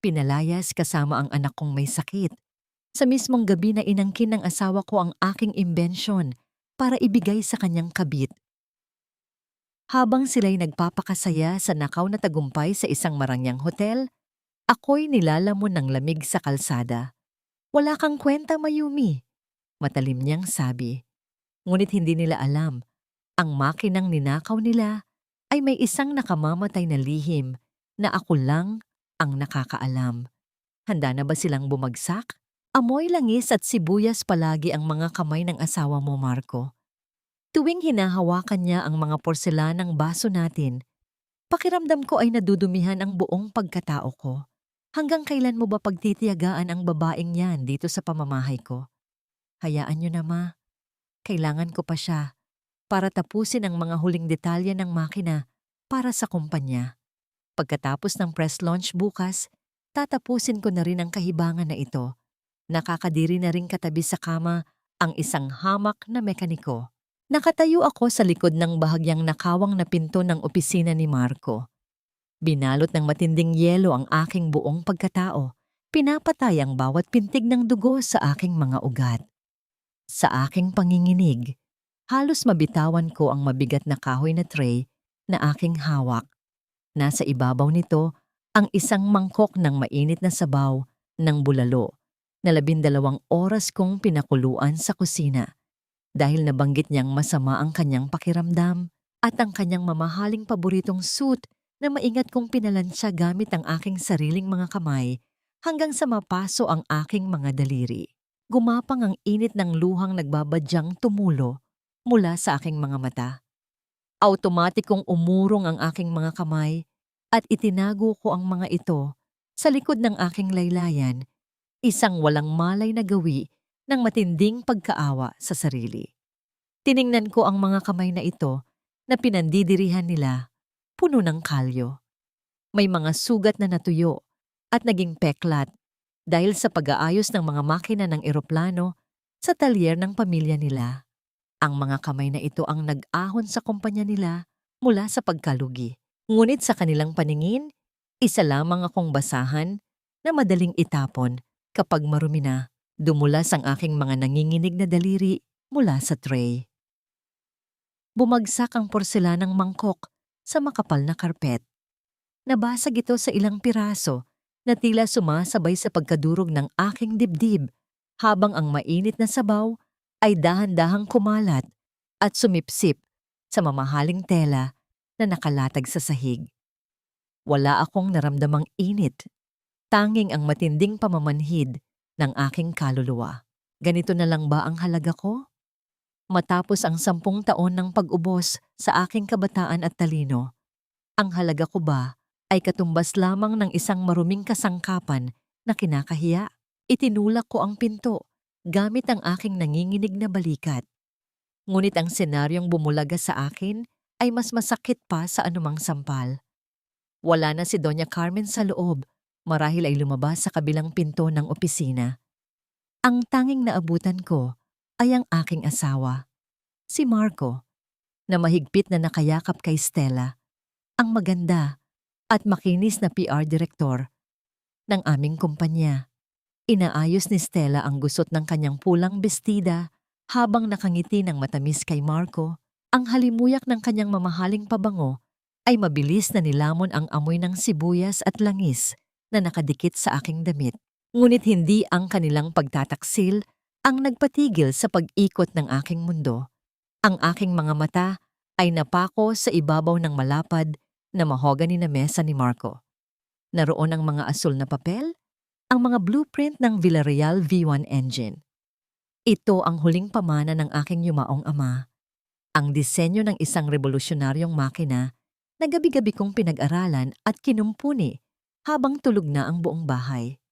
Pinalayas kasama ang anak kong may sakit. Sa mismong gabi na inangkin ng asawa ko ang aking imbensyon para ibigay sa kanyang kabit. Habang sila'y nagpapakasaya sa nakaw na tagumpay sa isang marangyang hotel, ako'y nilalamon ng lamig sa kalsada. Wala kang kwenta, Mayumi, matalim niyang sabi. Ngunit hindi nila alam, ang makinang ninakaw nila ay may isang nakamamatay na lihim na ako lang ang nakakaalam. Handa na ba silang bumagsak? Amoy langis at sibuyas palagi ang mga kamay ng asawa mo, Marco. Tuwing hinahawakan niya ang mga porselanang baso natin, pakiramdam ko ay nadudumihan ang buong pagkatao ko. Hanggang kailan mo ba pagtitiyagaan ang babaeng yan dito sa pamamahay ko? Hayaan niyo na, Ma. Kailangan ko pa siya para tapusin ang mga huling detalye ng makina para sa kumpanya. Pagkatapos ng press launch bukas, tatapusin ko na rin ang kahibangan na ito. Nakakadiri na rin katabi sa kama ang isang hamak na mekaniko. Nakatayo ako sa likod ng bahagyang nakawang na pinto ng opisina ni Marco. Binalot ng matinding yelo ang aking buong pagkatao. Pinapatay ang bawat pintig ng dugo sa aking mga ugat. Sa aking panginginig, halos mabitawan ko ang mabigat na kahoy na tray na aking hawak. Nasa ibabaw nito ang isang mangkok ng mainit na sabaw ng bulalo na 12 oras kong pinakuluan sa kusina dahil nabanggit niyang masama ang kanyang pakiramdam at ang kanyang mamahaling paboritong suit na maingat kong pinalansya gamit ang aking sariling mga kamay hanggang sa mapaso ang aking mga daliri. Gumapang ang init ng luhang nagbabadyang tumulo mula sa aking mga mata. Automatikong umurong ang aking mga kamay at itinago ko ang mga ito sa likod ng aking laylayan, isang walang malay na gawi ng matinding pagkaawa sa sarili. Tiningnan ko ang mga kamay na ito na pinandidirihan nila, puno ng kalyo. May mga sugat na natuyo at naging peklat dahil sa pag-aayos ng mga makina ng eroplano sa talyer ng pamilya nila. Ang mga kamay na ito ang nag-ahon sa kumpanya nila mula sa pagkalugi. Ngunit sa kanilang paningin, isa lamang akong basahan na madaling itapon kapag marumi na. Dumulas ang aking mga nanginginig na daliri mula sa tray. Bumagsak ang porselanang mangkok sa makapal na karpet. Nabasag ito sa ilang piraso na tila sumasabay sa pagkadurog ng aking dibdib habang ang mainit na sabaw ay dahan-dahang kumalat at sumipsip sa mamahaling tela na nakalatag sa sahig. Wala akong naramdamang init, tanging ang matinding pamamanhid ng aking kaluluwa. Ganito na lang ba ang halaga ko? Matapos ang 10 taon ng pag-ubos sa aking kabataan at talino, ang halaga ko ba ay katumbas lamang ng isang maruming kasangkapan na kinakahiya? Itinulak ko ang pinto gamit ang aking nanginginig na balikat. Ngunit ang senaryong bumulaga sa akin ay mas masakit pa sa anumang sampal. Wala na si Doña Carmen sa loob, marahil ay lumabas sa kabilang pinto ng opisina. Ang tanging naabutan ko ay ang aking asawa, si Marco, na mahigpit na nakayakap kay Stella, ang maganda at makinis na PR direktor ng aming kumpanya. Inaayos ni Stella ang gusot ng kanyang pulang bestida habang nakangiti ng matamis kay Marco. Ang halimuyak ng kanyang mamahaling pabango ay mabilis na nilamon ang amoy ng sibuyas at langis na nakadikit sa aking damit. Ngunit hindi ang kanilang pagtataksil ang nagpatigil sa pag-ikot ng aking mundo. Ang aking mga mata ay napako sa ibabaw ng malapad na mahogany na mesa ni Marco. Naroon ang mga asul na papel, ang mga blueprint ng Villarreal V1 engine. Ito ang huling pamana ng aking yumaong ama. Ang disenyo ng isang revolusyonaryong makina na gabi-gabi kong pinag-aralan at kinumpuni habang tulog na ang buong bahay.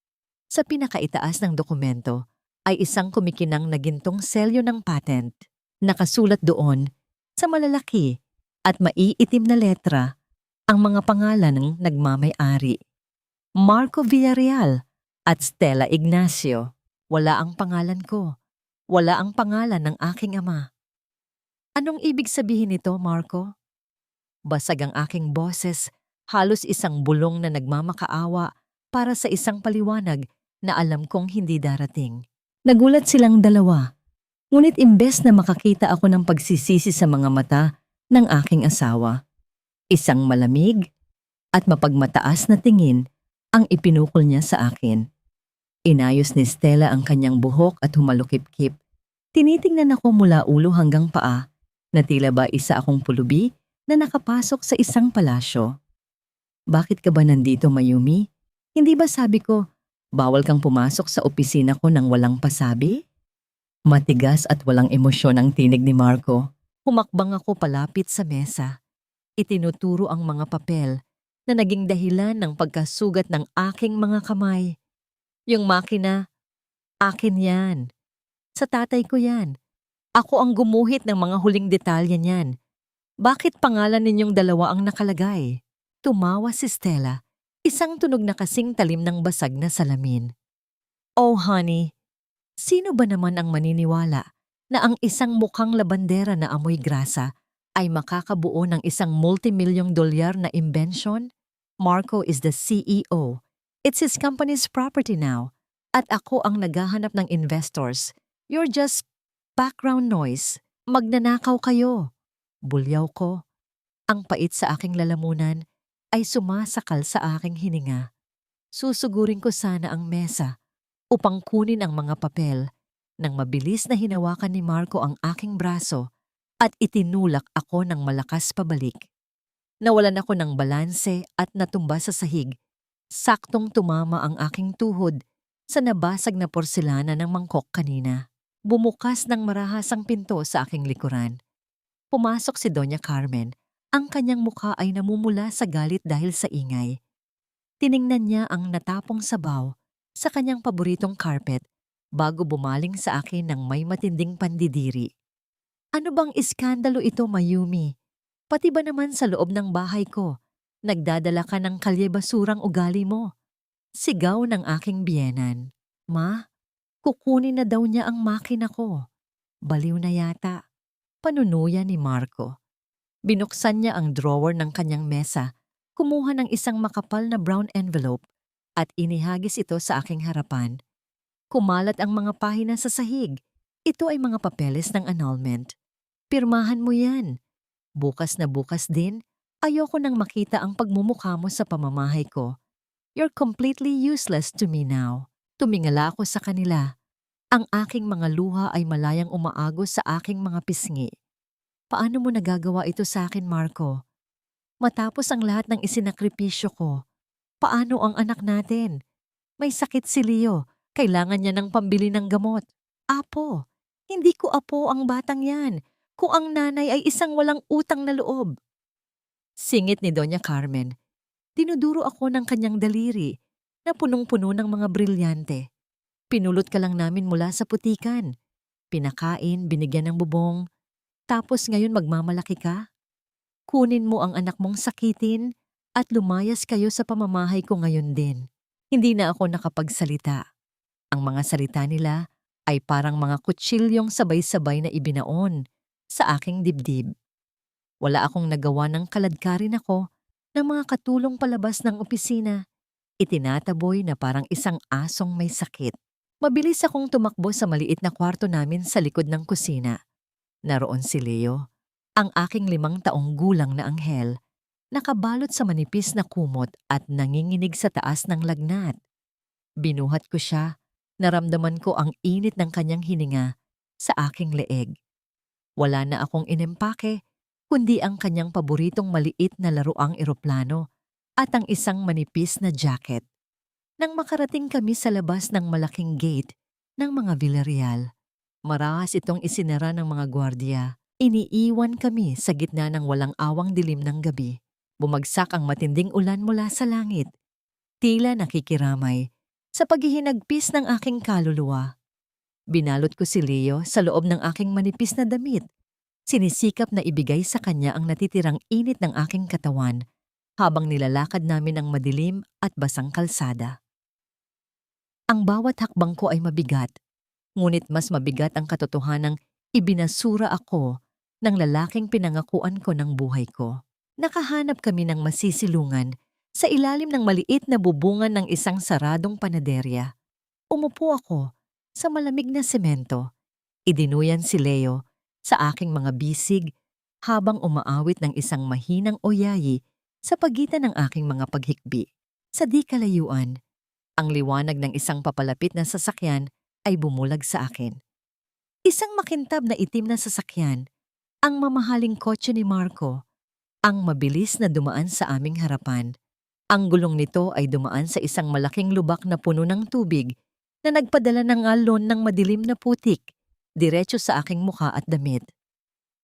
Sa pinakaitaas ng dokumento ay isang kumikinang na gintong selyo ng patent. Nakasulat doon sa malalaki at maiitim na letra ang mga pangalan ng nagmamay-ari. Marco Villarreal at Stella Ignacio. Wala ang pangalan ko. Wala ang pangalan ng aking ama. Anong ibig sabihin nito, Marco? Basag ang aking boses, halos isang bulong na nagmamakaawa para sa isang paliwanag na alam kong hindi darating. Nagulat silang dalawa, ngunit imbes na makakita ako ng pagsisisi sa mga mata ng aking asawa, isang malamig at mapagmataas na tingin ang ipinukol niya sa akin. Inayos ni Stella ang kanyang buhok at humalukip-kip. Tinitingnan ako mula ulo hanggang paa na tila ba isa akong pulubi na nakapasok sa isang palasyo. Bakit ka ba nandito, Mayumi? Hindi ba sabi ko, bawal kang pumasok sa opisina ko nang walang pasabi? Matigas at walang emosyon ang tinig ni Marco. Humakbang ako palapit sa mesa. Itinuturo ang mga papel na naging dahilan ng pagkasugat ng aking mga kamay. Yung makina, akin yan. Sa tatay ko yan. Ako ang gumuhit ng mga huling detalye niyan. Bakit pangalan ninyong dalawa ang nakalagay? Tumawa si Stella, isang tunog na kasing talim ng basag na salamin. Oh honey, sino ba naman ang maniniwala na ang isang mukhang labandera na amoy grasa ay makakabuo ng isang multimilyong dolyar na imbensyon? Marco is the CEO. It's his company's property now. At ako ang naghahanap ng investors. You're just background noise. Magnanakaw kayo. Bulyaw ko. Ang pait sa aking lalamunan ay sumasakal sa aking hininga. Susugurin ko sana ang mesa upang kunin ang mga papel nang mabilis na hinawakan ni Marco ang aking braso at itinulak ako ng malakas pabalik. Nawalan ako ng balanse at natumba sa sahig. Saktong tumama ang aking tuhod sa nabasag na porselana ng mangkok kanina. Bumukas ng marahasang pinto sa aking likuran. Pumasok si Doña Carmen. Ang kanyang mukha ay namumula sa galit dahil sa ingay. Tiningnan niya ang natapong sabaw sa kanyang paboritong carpet bago bumaling sa akin ng may matinding pandidiri. Ano bang iskandalo ito, Mayumi? Pati ba naman sa loob ng bahay ko, nagdadala ka ng kalye-basurang ugali mo? Sigaw ng aking biyenan. Ma, kukunin na daw niya ang makina ko. Baliw na yata. Panunuya ni Marco. Binuksan niya ang drawer ng kanyang mesa, kumuha ng isang makapal na brown envelope at inihagis ito sa aking harapan. Kumalat ang mga pahina sa sahig. Ito ay mga papeles ng annulment. Pirmahan mo yan. Bukas na bukas din, ayoko nang makita ang pagmumukha mo sa pamamahay ko. You're completely useless to me now. Tumingala ako sa kanila. Ang aking mga luha ay malayang umaagos sa aking mga pisngi. Paano mo nagagawa ito sa akin, Marco? Matapos ang lahat ng isinakripisyo ko, paano ang anak natin? May sakit si Leo, kailangan niya ng pambili ng gamot. Apo, hindi ko apo ang batang yan, kung ang nanay ay isang walang utang na loob. Singit ni Doña Carmen. Dinuduro ako ng kanyang daliri na punong-puno ng mga brilyante. Pinulot ka lang namin mula sa putikan. Pinakain, binigyan ng bubong. Tapos ngayon magmamalaki ka? Kunin mo ang anak mong sakitin at lumayas kayo sa pamamahay ko ngayon din. Hindi na ako nakapagsalita. Ang mga salita nila ay parang mga kutsilyong sabay-sabay na ibinaon sa aking dibdib. Wala akong nagawa ng kaladkarin ako ng mga katulong palabas ng opisina. Itinataboy na parang isang asong may sakit. Mabilis akong tumakbo sa maliit na kwarto namin sa likod ng kusina. Naroon si Leo, ang aking 5 taong gulang na anghel, nakabalot sa manipis na kumot at nanginginig sa taas ng lagnat. Binuhat ko siya, naramdaman ko ang init ng kanyang hininga sa aking leeg. Wala na akong inempake, kundi ang kanyang paboritong maliit na laruang eroplano at ang isang manipis na jacket. Nang makarating kami sa labas ng malaking gate ng mga Villarreal, marahas itong isinara ng mga gwardiya. Iniiwan kami sa gitna ng walang awang dilim ng gabi. Bumagsak ang matinding ulan mula sa langit. Tila nakikiramay sa paghihinagpis ng aking kaluluwa. Binalot ko si Leo sa loob ng aking manipis na damit. Sinisikap na ibigay sa kanya ang natitirang init ng aking katawan habang nilalakad namin ang madilim at basang kalsada. Ang bawat hakbang ko ay mabigat, ngunit mas mabigat ang katotohanang ibinasura ako ng lalaking pinangakuan ko ng buhay ko. Nakahanap kami ng masisilungan Sa ilalim ng maliit na bubungan ng isang saradong panaderya, umupo ako sa malamig na semento. Idinuyan si Leo sa aking mga bisig habang umaawit ng isang mahinang oyayi sa pagitan ng aking mga paghikbi. Sa di kalayuan, ang liwanag ng isang papalapit na sasakyan ay bumulag sa akin. Isang makintab na itim na sasakyan, ang mamahaling kotse ni Marco, ang mabilis na dumaan sa aming harapan. Ang gulong nito ay dumaan sa isang malaking lubak na puno ng tubig na nagpadala ng alon ng madilim na putik, diretso sa aking mukha at damit.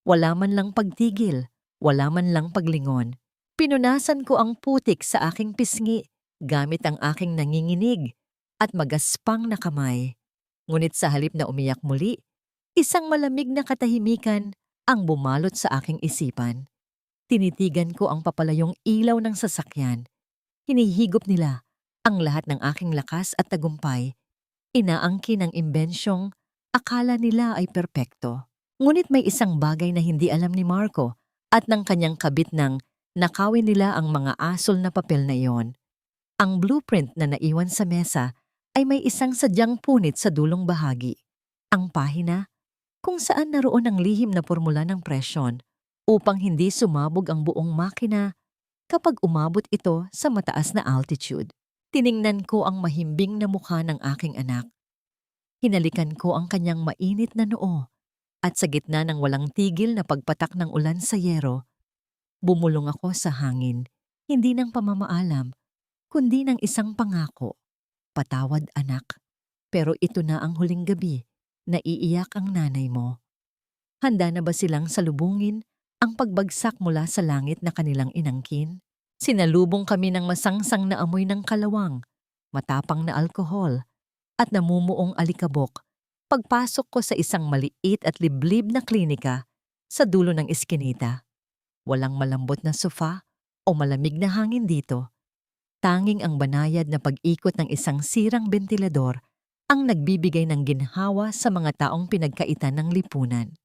Wala man lang pagtigil, wala man lang paglingon. Pinunasan ko ang putik sa aking pisngi gamit ang aking nanginginig at magaspang na kamay. Ngunit sa halip na umiyak muli, isang malamig na katahimikan ang bumalot sa aking isipan. Tinitigan ko ang papalayong ilaw ng sasakyan. Hinihigop nila ang lahat ng aking lakas at tagumpay. Inaangkin ang imbensyong akala nila ay perpekto. Ngunit may isang bagay na hindi alam ni Marco at ng kanyang kabit ng nakawin nila ang mga asol na papel na iyon. Ang blueprint na naiwan sa mesa ay may isang sadyang punit sa dulong bahagi. Ang pahina kung saan naroon ang lihim na formula ng presyon upang hindi sumabog ang buong makina kapag umabot ito sa mataas na altitude. Tiningnan ko ang mahimbing na mukha ng aking anak. Hinalikan ko ang kanyang mainit na noo at sa gitna ng walang tigil na pagpatak ng ulan sa yero, bumulong ako sa hangin, hindi ng pamamaalam, kundi ng isang pangako. Patawad anak, pero ito na ang huling gabi na iiyak ang nanay mo. Handa na ba silang salubungin ang pagbagsak mula sa langit na kanilang inangkin? Sinalubong kami ng masangsang na amoy ng kalawang, matapang na alkohol, at namumuong alikabok. Pagpasok ko sa isang maliit at liblib na klinika sa dulo ng iskinita. Walang malambot na sofa o malamig na hangin dito. Tanging ang banayad na pag-ikot ng isang sirang bentilador ang nagbibigay ng ginhawa sa mga taong pinagkaitan ng lipunan.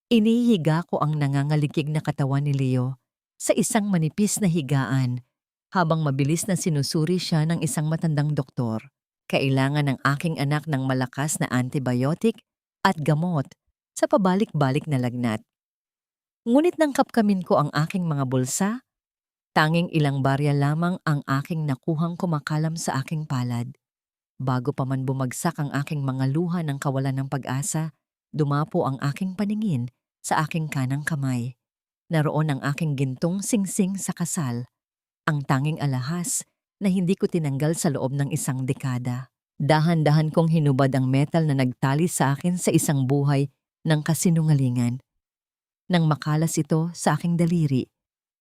Inihiga ko ang nangangalikig na katawan ni Leo sa isang manipis na higaan habang mabilis na sinusuri siya ng isang matandang doktor. Kailangan ng aking anak ng malakas na antibiotic at gamot sa pabalik-balik na lagnat. Ngunit nang kapkamin ko ang aking mga bulsa, tanging ilang barya lamang ang aking nakuhang kumakalam sa aking palad. Bago pa man bumagsak ang aking mga luha ng kawalan ng pag-asa, dumapo ang aking paningin sa aking kanang kamay. Naroon ang aking gintong singsing sa kasal, ang tanging alahas na hindi ko tinanggal sa loob ng isang dekada. Dahan-dahan kong hinubad ang metal na nagtali sa akin sa isang buhay ng kasinungalingan. Nang makalas ito sa aking daliri,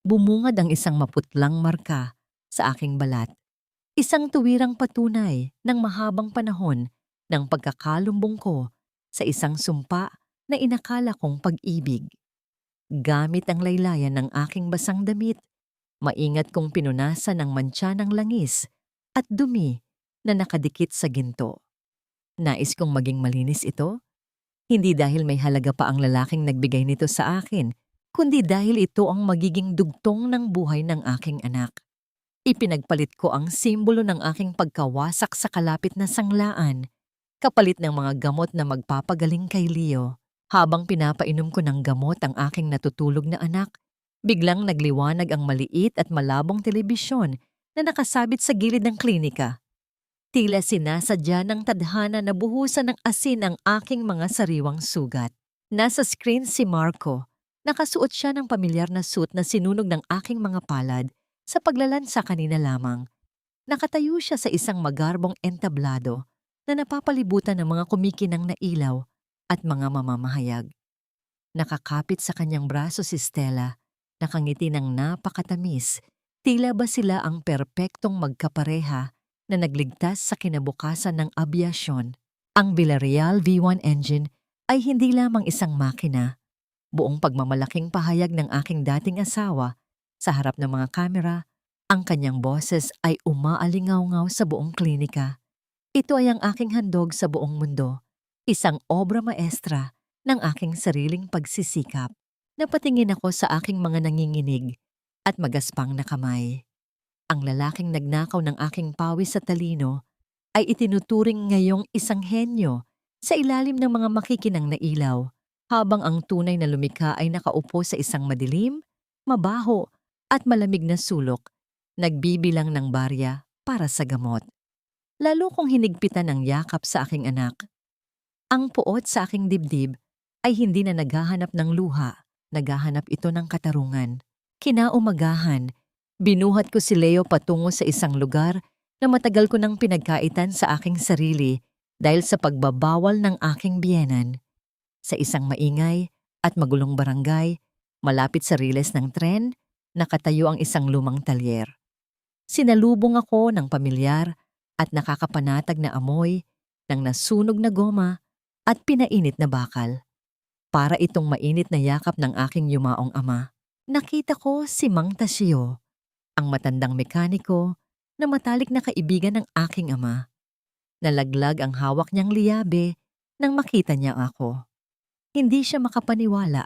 bumungad ang isang maputlang marka sa aking balat. Isang tuwirang patunay ng mahabang panahon ng pagkakalumbong ko sa isang sumpa na inakala kong pag-ibig. Gamit ang laylayan ng aking basang damit, maingat kong pinunasan ang mantsa ng langis at dumi na nakadikit sa ginto. Nais kong maging malinis ito, hindi dahil may halaga pa ang lalaking nagbigay nito sa akin, kundi dahil ito ang magiging dugtong ng buhay ng aking anak. Ipinagpalit ko ang simbolo ng aking pagkawasak sa kalapit na sanglaan, kapalit ng mga gamot na magpapagaling kay Leo. Habang pinapainom ko ng gamot ang aking natutulog na anak, biglang nagliwanag ang maliit at malabong telebisyon na nakasabit sa gilid ng klinika. Tila sinasadya ng tadhana na buhusan ng asin ang aking mga sariwang sugat. Nasa screen si Marco. Nakasuot siya ng pamilyar na suit na sinunog ng aking mga palad sa paglalansa kanina lamang. Nakatayo siya sa isang magarbong entablado na napapalibutan ng mga kumikinang na ilaw at mga mamamahayag. Nakakapit sa kanyang braso si Stella, nakangiti ng napakatamis, tila ba sila ang perpektong magkapareha na nagligtas sa kinabukasan ng abyasyon. Ang Villarreal V1 engine ay hindi lamang isang makina, buong pagmamalaking pahayag ng aking dating asawa. Sa harap ng mga kamera, ang kanyang boses ay umaalingaw-ngaw sa buong klinika. Ito ay ang aking handog sa buong mundo. Isang obra maestra ng aking sariling pagsisikap. Napatingin ako sa aking mga nanginginig at magaspang na kamay. Ang lalaking nagnakaw ng aking pawis sa talino ay itinuturing ngayong isang henyo sa ilalim ng mga makikinang na ilaw, habang ang tunay na lumikha ay nakaupo sa isang madilim, mabaho at malamig na sulok, nagbibilang ng barya para sa gamot. Lalo kong hinigpitan ang yakap sa aking anak. Ang puot sa aking dibdib ay hindi na naghahanap ng luha, naghahanap ito ng katarungan. Kinaumagahan, binuhat ko si Leo patungo sa isang lugar na matagal ko nang pinagkaitan sa aking sarili dahil sa pagbabawal ng aking biyenan. Sa isang maingay at magulong barangay, malapit sa riles ng tren, nakatayo ang isang lumang talyer. Sinalubong ako ng pamilyar at nakakapanatag na amoy ng nasunog na goma at pinainit na bakal. Para itong mainit na yakap ng aking yumaong ama. Nakita ko si Mang Tasio, ang matandang mekaniko na matalik na kaibigan ng aking ama. Nalaglag ang hawak niyang liyabe nang makita niya ako. Hindi siya makapaniwala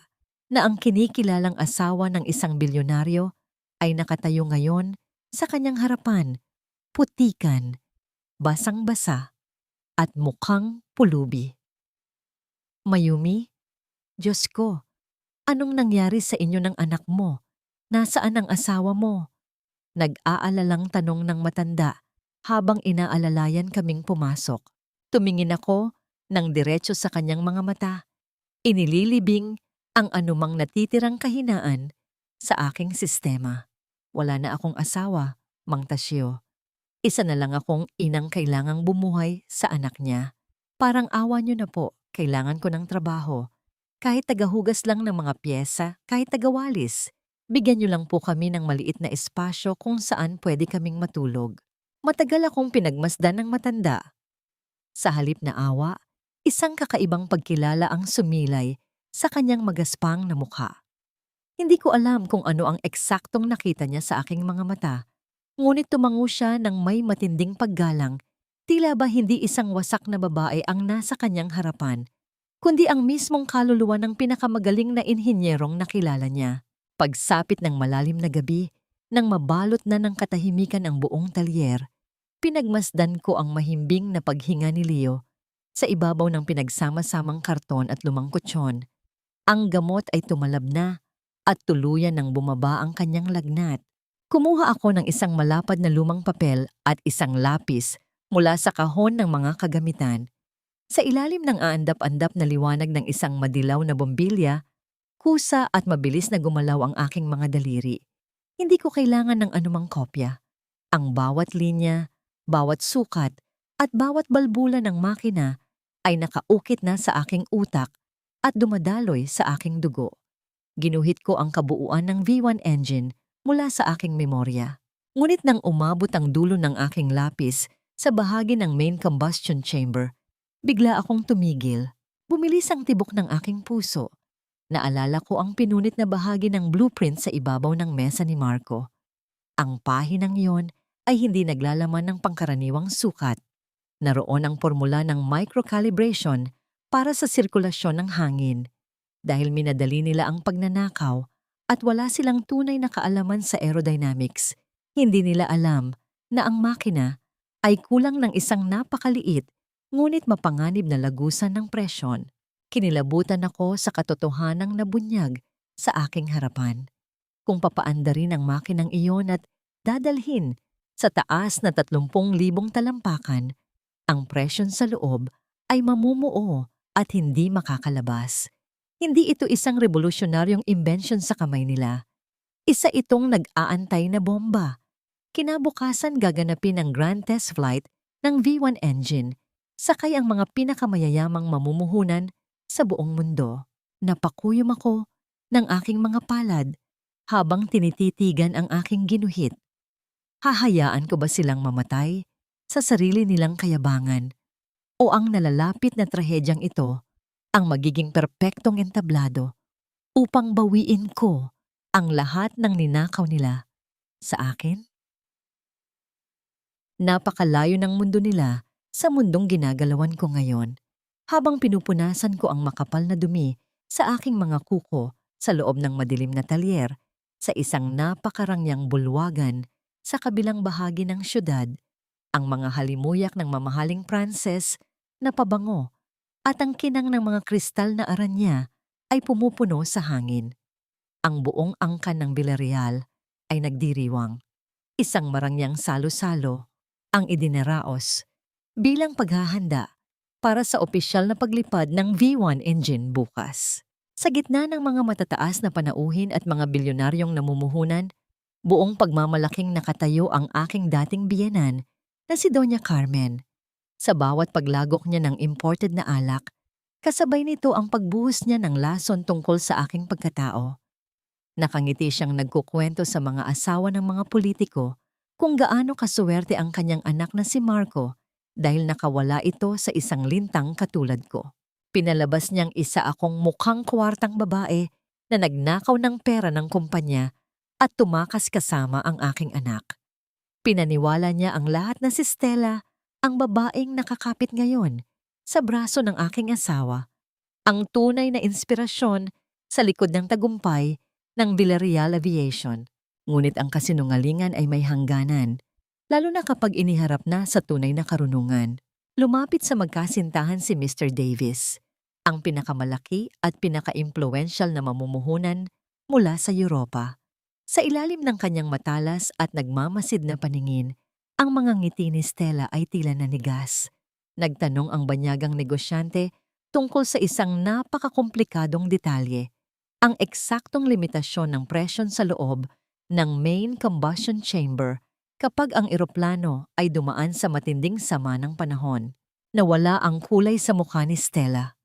na ang kinikilalang asawa ng isang bilyonaryo ay nakatayo ngayon sa kanyang harapan, putikan, basang-basa at mukhang pulubi. Mayumi, Diyos ko, anong nangyari sa inyo ng anak mo? Nasaan ang asawa mo? Nag-aalalang tanong ng matanda habang inaalalayan kaming pumasok. Tumingin ako ng diretso sa kanyang mga mata. Inililibing ang anumang natitirang kahinaan sa aking sistema. Wala na akong asawa, Mang Tasio. Isa na lang akong inang kailangang bumuhay sa anak niya. Parang awa niyo na po, kailangan ko ng trabaho. Kahit tagahugas lang ng mga pyesa, kahit tagawalis. Bigyan niyo lang po kami ng maliit na espasyo kung saan pwede kaming matulog. Matagal akong pinagmasdan ng matanda. Sa halip na awa, isang kakaibang pagkilala ang sumilay sa kanyang magaspang na mukha. Hindi ko alam kung ano ang eksaktong nakita niya sa aking mga mata. Ngunit tumango siya ng may matinding paggalang, tila ba hindi isang wasak na babae ang nasa kanyang harapan, kundi ang mismong kaluluwa ng pinakamagaling na inhinyerong nakilala niya. Pagsapit ng malalim na gabi, nang mabalot na ng katahimikan ang buong talyer, pinagmasdan ko ang mahimbing na paghinga ni Leo sa ibabaw ng pinagsama-samang karton at lumang kutsyon. Ang gamot ay tumalab na at tuluyan ng bumaba ang kanyang lagnat. Kumuha ako ng isang malapad na lumang papel at isang lapis mula sa kahon ng mga kagamitan. Sa ilalim ng aandap-andap na liwanag ng isang madilaw na bombilya, kusa at mabilis na gumalaw ang aking mga daliri. Hindi ko kailangan ng anumang kopya. Ang bawat linya, bawat sukat, at bawat balbula ng makina ay nakaukit na sa aking utak at dumadaloy sa aking dugo. Ginuhit ko ang kabuuan ng V1 engine mula sa aking memorya. Ngunit nang umabot ang dulo ng aking lapis sa bahagi ng main combustion chamber, bigla akong tumigil. Bumilis ang tibok ng aking puso. Naalala ko ang pinunit na bahagi ng blueprint sa ibabaw ng mesa ni Marco. Ang pahinang iyon ay hindi naglalaman ng pangkaraniwang sukat. Naroon ang formula ng microcalibration para sa sirkulasyon ng hangin. Dahil minadali nila ang pagnanakaw at wala silang tunay na kaalaman sa aerodynamics, hindi nila alam na ang makina ay kulang ng isang napakaliit ngunit mapanganib na lagusan ng presyon. Kinilabutan ako sa katotohanang nabunyag sa aking harapan. Kung papaandarin ang makinang iyon at dadalhin sa taas na 30,000 talampakan, ang presyon sa loob ay mamumuo at hindi makakalabas. Hindi ito isang revolusyonaryong imbensyon sa kamay nila. Isa itong nag-aantay na bomba. Kinabukasan gaganapin ang grand test flight ng V1 engine, sakay ang mga pinakamayayamang mamumuhunan sa buong mundo. Napakuyom ako ng aking mga palad habang tinititigan ang aking ginuhit. Hahayaan ko ba silang mamatay sa sarili nilang kayabangan? O ang nalalapit na trahedyang ito ang magiging perpektong entablado upang bawiin ko ang lahat ng ninakaw nila sa akin? Napakalayo ng mundo nila sa mundong ginagalawan ko ngayon, habang pinupunasan ko ang makapal na dumi sa aking mga kuko sa loob ng madilim na talyer sa isang napakarangyang bulwagan Sa kabilang bahagi ng syudad, ang mga halimuyak ng mamahaling Pranses na pabango at ang kinang ng mga kristal na aranya ay pumupuno sa hangin. Ang buong angkan ng Villarreal ay nagdiriwang. Isang marangyang salo-salo ang idinaraos bilang paghahanda para sa opisyal na paglipad ng V1 engine bukas. Sa gitna ng mga matataas na panauhin at mga bilyonaryong namumuhunan, buong pagmamalaking nakatayo ang aking dating biyenan na si Doña Carmen. Sa bawat paglagok niya ng imported na alak, kasabay nito ang pagbuhos niya ng lason tungkol sa aking pagkatao. Nakangiti siyang nagkukwento sa mga asawa ng mga politiko kung gaano kasuwerte ang kanyang anak na si Marco dahil nakawala ito sa isang lintang katulad ko. Pinalabas niyang isa akong mukhang kwartang babae na nagnakaw ng pera ng kumpanya at tumakas kasama ang aking anak. Pinaniwala niya ang lahat na si Stella, ang babaeng nakakapit ngayon sa braso ng aking asawa, ang tunay na inspirasyon sa likod ng tagumpay ng Villarreal Aviation. Ngunit ang kasinungalingan ay may hangganan, lalo na kapag iniharap na sa tunay na karunungan. Lumapit sa magkasintahan si Mr. Davis, ang pinakamalaki at pinaka-impluensyal na mamumuhunan mula sa Europa. Sa ilalim ng kanyang matalas at nagmamasid na paningin, ang mga ngiti ni Stella ay tila nanigas. Nagtanong ang banyagang negosyante tungkol sa isang napakakomplikadong detalye, ang eksaktong limitasyon ng presyon sa loob ng main combustion chamber kapag ang eroplano ay dumaan sa matinding sama ng panahon. Nawala ang kulay sa mukha ni Stella.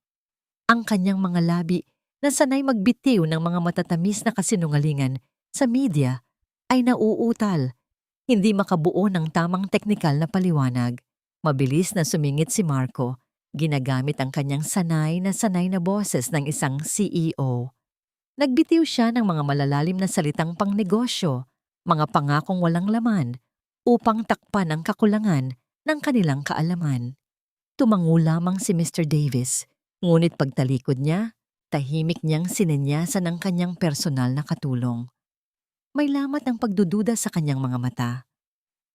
Ang kanyang mga labi na sanay magbitiw ng mga matatamis na kasinungalingan sa media ay nauutal, hindi makabuo ng tamang teknikal na paliwanag. Mabilis na sumingit si Marco, ginamit ang kanyang sanay na boses ng isang CEO. Nagbitiw siya ng mga malalalim na salitang pangnegosyo, mga pangakong walang laman, upang takpan ang kakulangan ng kanilang kaalaman. Tumango lamang si Mr. Davis, ngunit pagtalikod niya, tahimik niyang sinenyasan ang kanyang personal na katulong. May lamat ang pagdududa sa kanyang mga mata.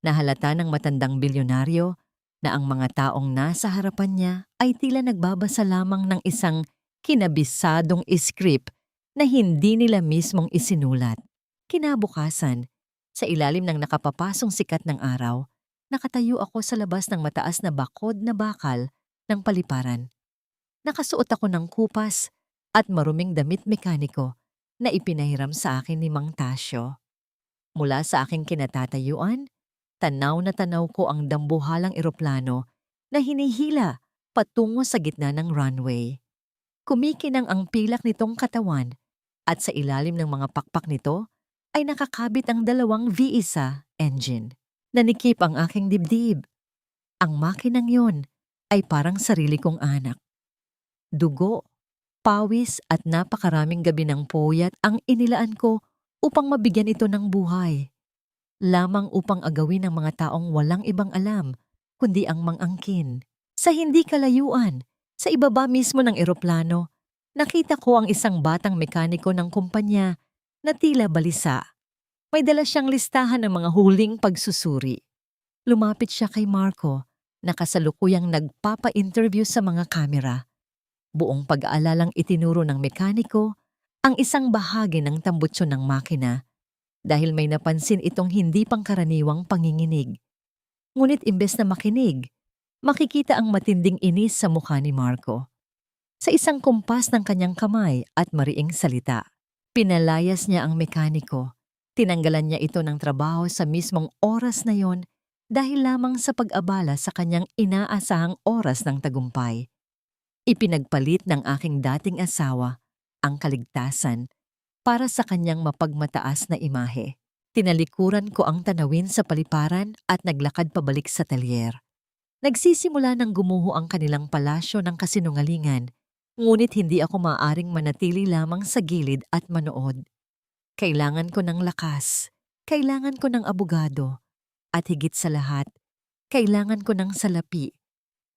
Nahalata ng matandang bilyonaryo na ang mga taong nasa harapan niya ay tila nagbabasa lamang ng isang kinabisadong script na hindi nila mismong isinulat. Kinabukasan, sa ilalim ng nakapapasong sikat ng araw, nakatayo ako sa labas ng mataas na bakod na bakal ng paliparan. Nakasuot ako ng kupas at maruming damit mekaniko na ipinahiram sa akin ni Mang Tasyo. Mula sa aking kinatatayuan, tanaw na tanaw ko ang dambuhalang eroplano na hinihila patungo sa gitna ng runway. Kumikinang ang pilak nitong katawan at sa ilalim ng mga pakpak nito ay nakakabit ang dalawang V1 engine. Nanikip ang aking dibdib. Ang makinang yon ay parang sarili kong anak. Dugo, pawis at napakaraming gabi ng puyat ang inilaan ko upang mabigyan ito ng buhay. Lamang upang agawin ng mga taong walang ibang alam kundi ang mangangkin. Sa hindi kalayuan, sa ibaba mismo ng eroplano, nakita ko ang isang batang mekaniko ng kumpanya na tila balisa. May dala siyang listahan ng mga huling pagsusuri. Lumapit siya kay Marco na kasalukuyang nagpapa-interview sa mga kamera. Buong pag-aalalang itinuro ng mekaniko ang isang bahagi ng tambutsyon ng makina dahil may napansin itong hindi pangkaraniwang panginginig. Ngunit imbes na makinig, makikita ang matinding inis sa mukha ni Marco. Sa isang kumpas ng kanyang kamay at mariing salita, pinalayas niya ang mekaniko. Tinanggalan niya ito ng trabaho sa mismong oras na yon dahil lamang sa pag-abala sa kanyang inaasahang oras ng tagumpay. Ipinagpalit ng aking dating asawa ang kaligtasan para sa kanyang mapagmataas na imahe. Tinalikuran ko ang tanawin sa paliparan at naglakad pabalik sa talyer. Nagsisimula ng gumuho ang kanilang palasyo ng kasinungalingan, ngunit hindi ako maaaring manatili lamang sa gilid at manood. Kailangan ko ng lakas, kailangan ko ng abogado, at higit sa lahat, kailangan ko ng salapi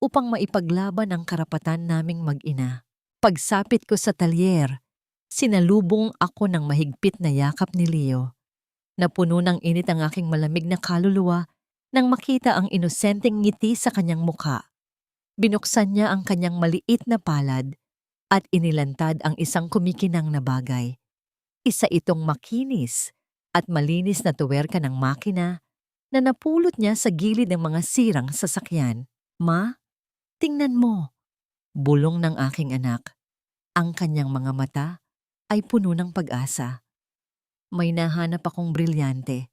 upang maipaglaban ang karapatan naming mag-ina. Pagsapit ko sa talyer, sinalubong ako ng mahigpit na yakap ni Leo. Napuno ng init ang aking malamig na kaluluwa nang makita ang inosenteng ngiti sa kanyang mukha. Binuksan niya ang kanyang maliit na palad at inilantad ang isang kumikinang na bagay. Isa itong makinis at malinis na tuwerka ng makina na napulot niya sa gilid ng mga sirang sasakyan. "Ma, tingnan mo," bulong ng aking anak. Ang kanyang mga mata ay puno ng pag-asa. "May nahanap akong brilyante.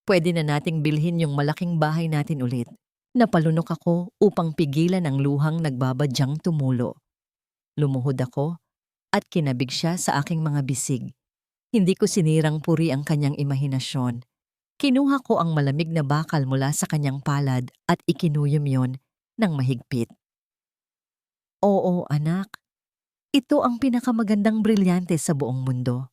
Pwede na nating bilhin yung malaking bahay natin ulit." Napalunok ako upang pigilan ang luhang nagbabadyang tumulo. Lumuhod ako at kinabig siya sa aking mga bisig. Hindi ko sinirang puri ang kanyang imahinasyon. Kinuha ko ang malamig na bakal mula sa kanyang palad at ikinuyom yon ng mahigpit. "Oo, anak. Ito ang pinakamagandang brilyante sa buong mundo.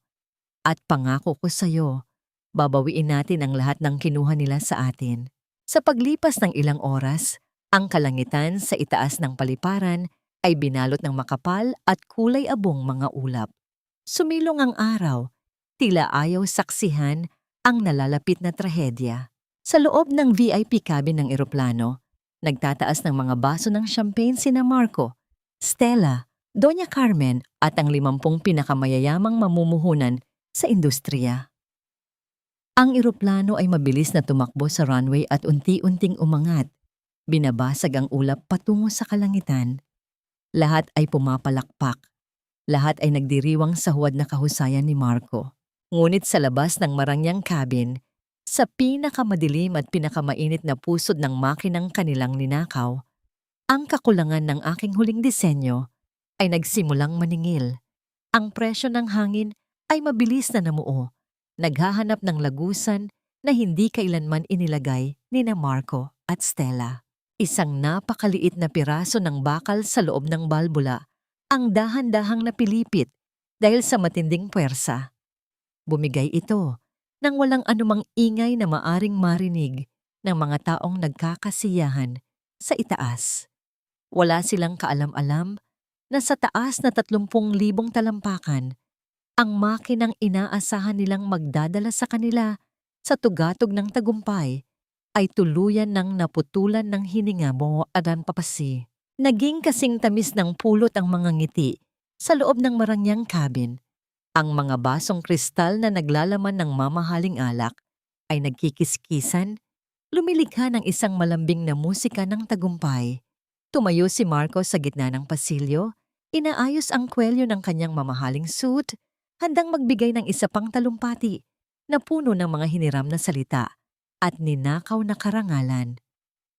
At pangako ko sa'yo, babawiin natin ang lahat ng kinuha nila sa atin." Sa paglipas ng ilang oras, ang kalangitan sa itaas ng paliparan ay binalot ng makapal at kulay abong mga ulap. Sumilong ang araw, tila ayaw saksihan ang nalalapit na trahedya. Sa loob ng VIP cabin ng eroplano, nagtataas ng mga baso ng champagne sina Marco, Stella, Doña Carmen at ang 50 pinakamayayamang mamumuhunan sa industriya. Ang eroplano ay mabilis na tumakbo sa runway at unti-unting umangat. Binabasag ang ulap patungo sa kalangitan. Lahat ay pumapalakpak. Lahat ay nagdiriwang sa huwad na kahusayan ni Marco. Ngunit sa labas ng marangyang cabin, sa pinakamadilim at pinakamainit na pusod ng makinang kanilang ninakaw, ang kakulangan ng aking huling disenyo ay nagsimulang maningil. Ang presyo ng hangin ay mabilis na namuo. Naghahanap ng lagusan na hindi kailanman inilagay ni na Marco at Stella. Isang napakaliit na piraso ng bakal sa loob ng balbula ang dahan-dahang napilipit dahil sa matinding puwersa. Bumigay ito nang walang anumang ingay na maaring marinig ng mga taong nagkakasiyahan sa itaas. Wala silang kaalam-alam na sa taas na 30,000 talampakan, ang makinang inaasahan nilang magdadala sa kanila sa tugatog ng tagumpay ay tuluyan ng naputulan ng hininga mo adan papasi. Naging kasing tamis ng pulot ang mga ngiti sa loob ng marangyang cabin. Ang mga basong kristal na naglalaman ng mamahaling alak ay nagkikiskisan, lumilikha ng isang malambing na musika ng tagumpay. Tumayo si Marco sa gitna ng pasilyo, inaayos ang kwelyo ng kanyang mamahaling suit, handang magbigay ng isa pang talumpati na puno ng mga hiniram na salita at ninakaw na karangalan.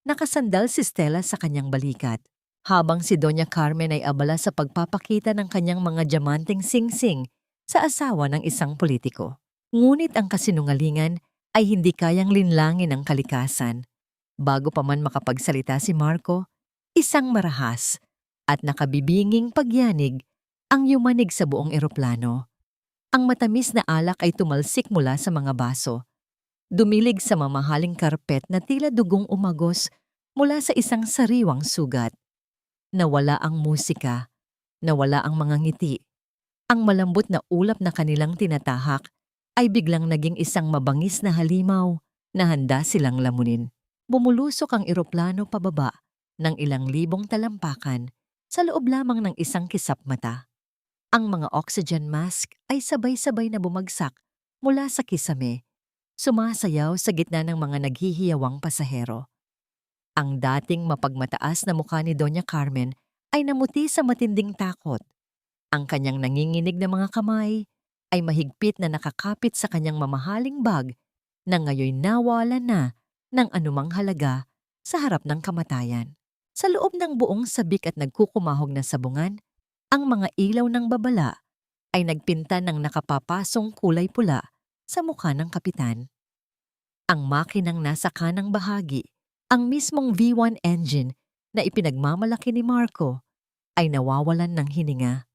Nakasandal si Stella sa kanyang balikat, habang si Doña Carmen ay abala sa pagpapakita ng kanyang mga diamanteng singsing sa asawa ng isang politiko. Ngunit ang kasinungalingan ay hindi kayang linlangin ang kalikasan. Bago pa man makapagsalita si Marco, isang marahas at nakabibinging pagyanig ang yumanig sa buong eroplano. Ang matamis na alak ay tumalsik mula sa mga baso. Dumilig sa mamahaling karpet na tila dugong umagos mula sa isang sariwang sugat. Nawala ang musika, nawala ang mga ngiti. Ang malambot na ulap na kanilang tinatahak ay biglang naging isang mabangis na halimaw na handa silang lamunin. Bumulusok ang eroplano pababa ng ilang libong talampakan sa loob lamang ng isang kisap mata. Ang mga oxygen mask ay sabay-sabay na bumagsak mula sa kisame, sumasayaw sa gitna ng mga naghihiyawang pasahero. Ang dating mapagmataas na mukha ni Doña Carmen ay namuti sa matinding takot. Ang kanyang nanginginig na mga kamay ay mahigpit na nakakapit sa kanyang mamahaling bag na ngayon nawala na ng anumang halaga sa harap ng kamatayan. Sa loob ng buong sabik at nagkukumahog na sabungan, ang mga ilaw ng babala ay nagpinta ng nakapapasong kulay pula sa mukha ng kapitan. Ang makinang nasa kanang bahagi, ang mismong V1 engine na ipinagmamalaki ni Marco, ay nawawalan ng hininga.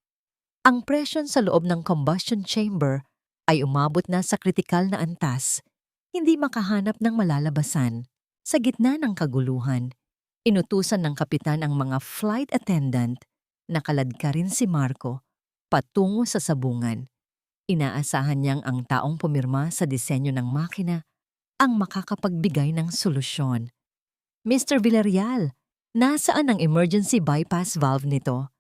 Ang presyon sa loob ng combustion chamber ay umabot na sa kritikal na antas, hindi makahanap ng malalabasan. Sa gitna ng kaguluhan, inutusan ng kapitan ang mga flight attendant, nakaladka rin si Marco, patungo sa sabungan. Inaasahan niyang ang taong pumirma sa disenyo ng makina ang makakapagbigay ng solusyon. Mr. Villarreal, nasaan ang emergency bypass valve nito?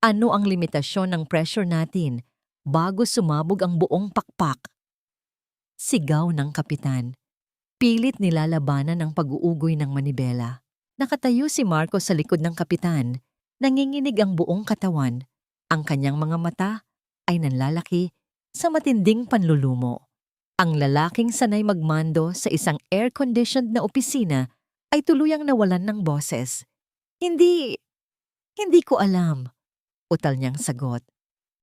Ano ang limitasyon ng pressure natin bago sumabog ang buong pakpak? Sigaw ng kapitan. Pilit nilalabanan ang pag-uugoy ng manibela. Nakatayo si Marco sa likod ng kapitan. Nanginginig ang buong katawan. Ang kanyang mga mata ay nanlalaki sa matinding panlulumo. Ang lalaking sanay magmando sa isang air-conditioned na opisina ay tuluyang nawalan ng boses. Hindi ko alam, utal niyang sagot.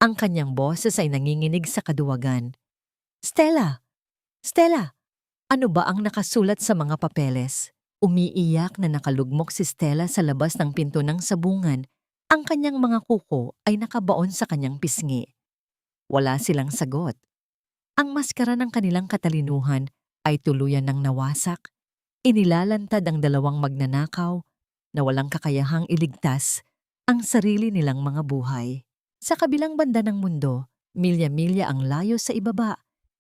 Ang kanyang boses ay nanginginig sa kaduwagan. Stella, ano ba ang nakasulat sa mga papeles? Umiiyak na nakalugmok si Stella sa labas ng pinto ng sabungan. Ang kanyang mga kuko ay nakabaon sa kanyang pisngi. Wala silang sagot. Ang maskara ng kanilang katalinuhan ay tuluyan ng nawasak. Inilalantad ang dalawang magnanakaw na walang kakayahang iligtas ang sarili nilang mga buhay. Sa kabilang banda ng mundo, milya-milya ang layo sa ibaba.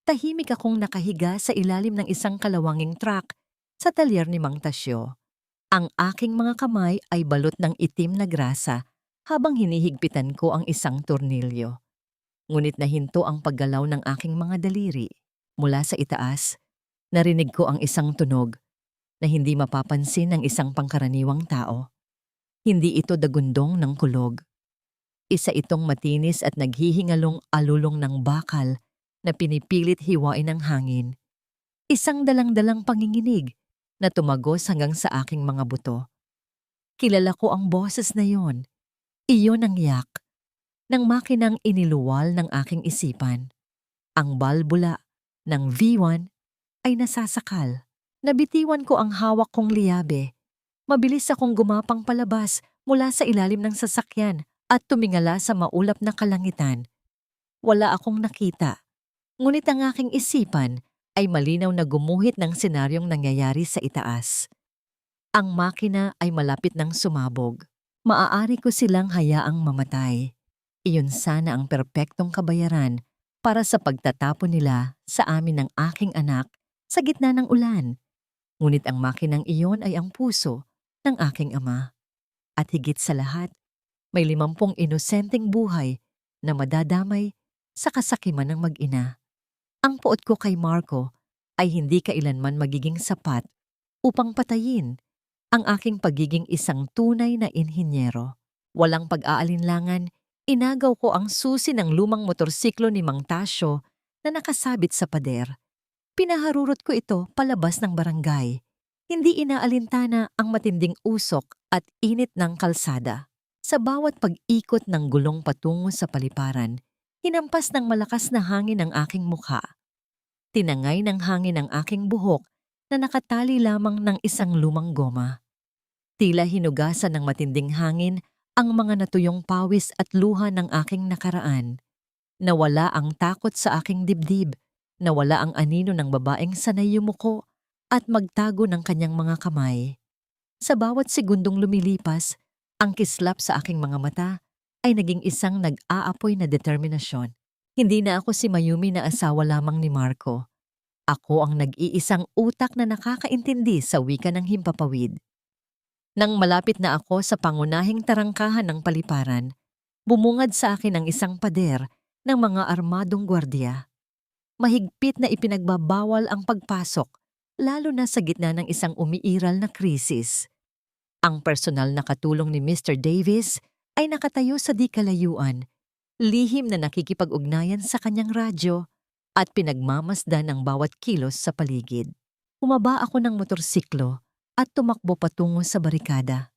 Tahimik akong nakahiga sa ilalim ng isang kalawanging truck sa talyer ni Mang Tasyo. Ang aking mga kamay ay balot ng itim na grasa habang hinihigpitan ko ang isang tornilyo. Ngunit nahinto ang paggalaw ng aking mga daliri. Mula sa itaas, narinig ko ang isang tunog na hindi mapapansin ng isang pangkaraniwang tao. Hindi ito dagundong ng kulog. Isa itong matinis at naghihingalong alulong ng bakal na pinipilit hiwain ng hangin. Isang dalang-dalang panginginig na tumagos hanggang sa aking mga buto. Kilala ko ang boses na yon. Iyon ang yak ng makinang iniluwal ng aking isipan. Ang balbula ng V1 ay nasasakal. Nabitiwan ko ang hawak kong liyabe. Mabilis akong gumapang palabas mula sa ilalim ng sasakyan at tumingala sa maulap na kalangitan. Wala akong nakita. Ngunit ang aking isipan ay malinaw na gumuhit ng senaryong nangyayari sa itaas. Ang makina ay malapit ng sumabog. Maaari ko silang hayaang mamatay. Iyon sana ang perpektong kabayaran para sa pagtatapon nila sa amin ng aking anak sa gitna ng ulan. Ngunit ang makinang iyon ay ang puso ng aking ama. At higit sa lahat, may 50 inosenteng buhay na madadamay sa kasakiman ng mag-ina. Ang puot ko kay Marco ay hindi kailanman magiging sapat upang patayin ang aking pagiging isang tunay na inhinyero. Walang pag-aalinlangan, inagaw ko ang susi ng lumang motorsiklo ni Mang Tasyo na nakasabit sa pader. Pinaharurot ko ito palabas ng barangay. Hindi inaalintana ang matinding usok at init ng kalsada. Sa bawat pag-ikot ng gulong patungo sa paliparan, hinampas ng malakas na hangin ang aking mukha. Tinangay ng hangin ang aking buhok na nakatali lamang ng isang lumang goma. Tila hinugasan ng matinding hangin ang mga natuyong pawis at luha ng aking nakaraan. Nawala ang takot sa aking dibdib, nawala ang anino ng babaeng sanay yumuko at magtago ng kanyang mga kamay. Sa bawat segundong lumilipas, ang kislap sa aking mga mata ay naging isang nag-aapoy na determinasyon. Hindi na ako si Mayumi na asawa lamang ni Marco. Ako ang nag-iisang utak na nakakaintindi sa wika ng himpapawid. Nang malapit na ako sa pangunahing tarangkahan ng paliparan, bumungad sa akin ang isang pader ng mga armadong gwardiya. Mahigpit na ipinagbabawal ang pagpasok, lalo na sa gitna ng isang umiiral na krisis. Ang personal na katulong ni Mr. Davis ay nakatayo sa di kalayuan, lihim na nakikipag-ugnayan sa kanyang radyo at pinagmamasdan ang bawat kilos sa paligid. Humaba ako ng motorsiklo at tumakbo patungo sa barikada.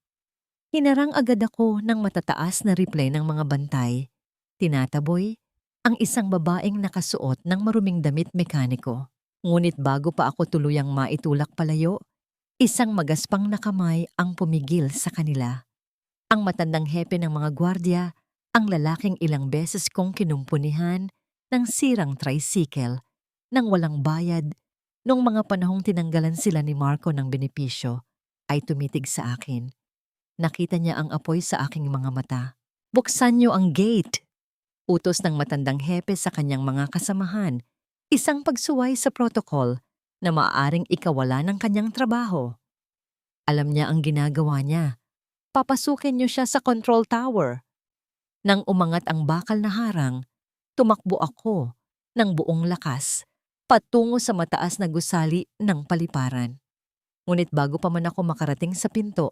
Hinarang agad ako ng matataas na replay ng mga bantay. Tinataboy ang isang babaeng nakasuot ng maruming damit mekaniko. Ngunit bago pa ako tuluyang maitulak palayo, isang magaspang na kamay ang pumigil sa kanila. Ang matandang hepe ng mga gwardya, ang lalaking ilang beses kong kinumpunihan ng sirang tricycle nang walang bayad nung mga panahong tinanggalan sila ni Marco ng benepisyo, ay tumitig sa akin. Nakita niya ang apoy sa aking mga mata. "Buksan niyo ang gate!" Utos ng matandang hepe sa kanyang mga kasamahan, isang pagsuway sa protocol na maaaring ikawala ng kanyang trabaho. Alam niya ang ginagawa niya. Papasukin niyo siya sa control tower. Nang umangat ang bakal na harang, tumakbo ako ng buong lakas patungo sa mataas na gusali ng paliparan. Ngunit bago pa man ako makarating sa pinto,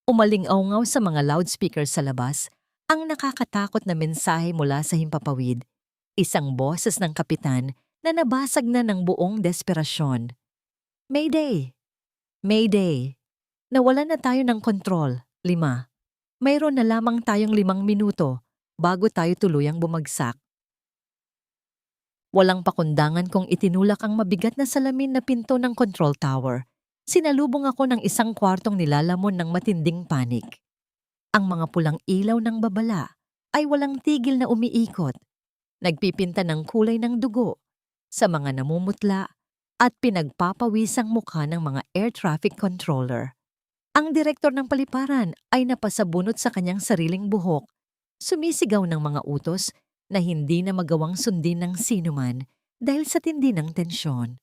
umalingaw-ngaw sa mga loudspeaker sa labas ang nakakatakot na mensahe mula sa himpapawid, isang boses ng kapitan na nabasag na ng buong desperasyon. Mayday! Mayday! Nawalan na tayo ng kontrol. 5. Mayroon na lamang tayong 5 minuto bago tayo tuluyang bumagsak. Walang pakundangan kung itinulak ang mabigat na salamin na pinto ng control tower. Sinalubong ako ng isang kwartong nilalamon ng matinding panik. Ang mga pulang ilaw ng babala ay walang tigil na umiikot, nagpipinta ng kulay ng dugo sa mga namumutla at pinagpapawisang mukha ng mga air traffic controller. Ang direktor ng paliparan ay napasabunot sa kanyang sariling buhok, sumisigaw ng mga utos na hindi na magawang sundin ng sinuman dahil sa tindi ng tensyon.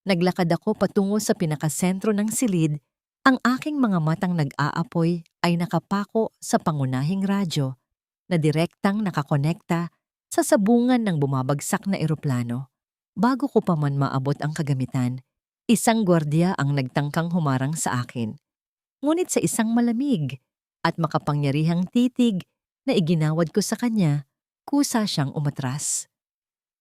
Naglakad ako patungo sa pinakasentro ng silid. Ang aking mga matang nag-aapoy ay nakapako sa pangunahing radyo na direktang nakakonekta sa sabungan ng bumabagsak na eroplano. Bago ko pa man maabot ang kagamitan, isang gwardiya ang nagtangkang humarang sa akin. Ngunit sa isang malamig at makapangyarihang titig na iginawad ko sa kanya, kusa siyang umatras.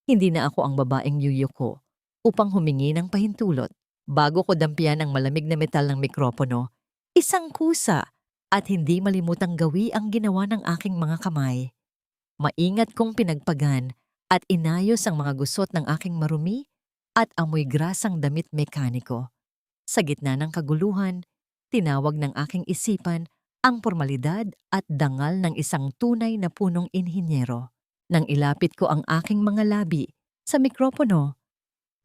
Hindi na ako ang babaeng yuyuko upang humingi ng pahintulot. Bago ko dampian ang malamig na metal ng mikropono, isang kusa at hindi malimutang gawi ang ginawa ng aking mga kamay. Maingat kong pinagpagan at inayos ang mga gusot ng aking marumi at amoy grasang damit mekaniko. Sa gitna ng kaguluhan, tinawag ng aking isipan ang pormalidad at dangal ng isang tunay na punong inhinyero. Nang ilapit ko ang aking mga labi sa mikropono,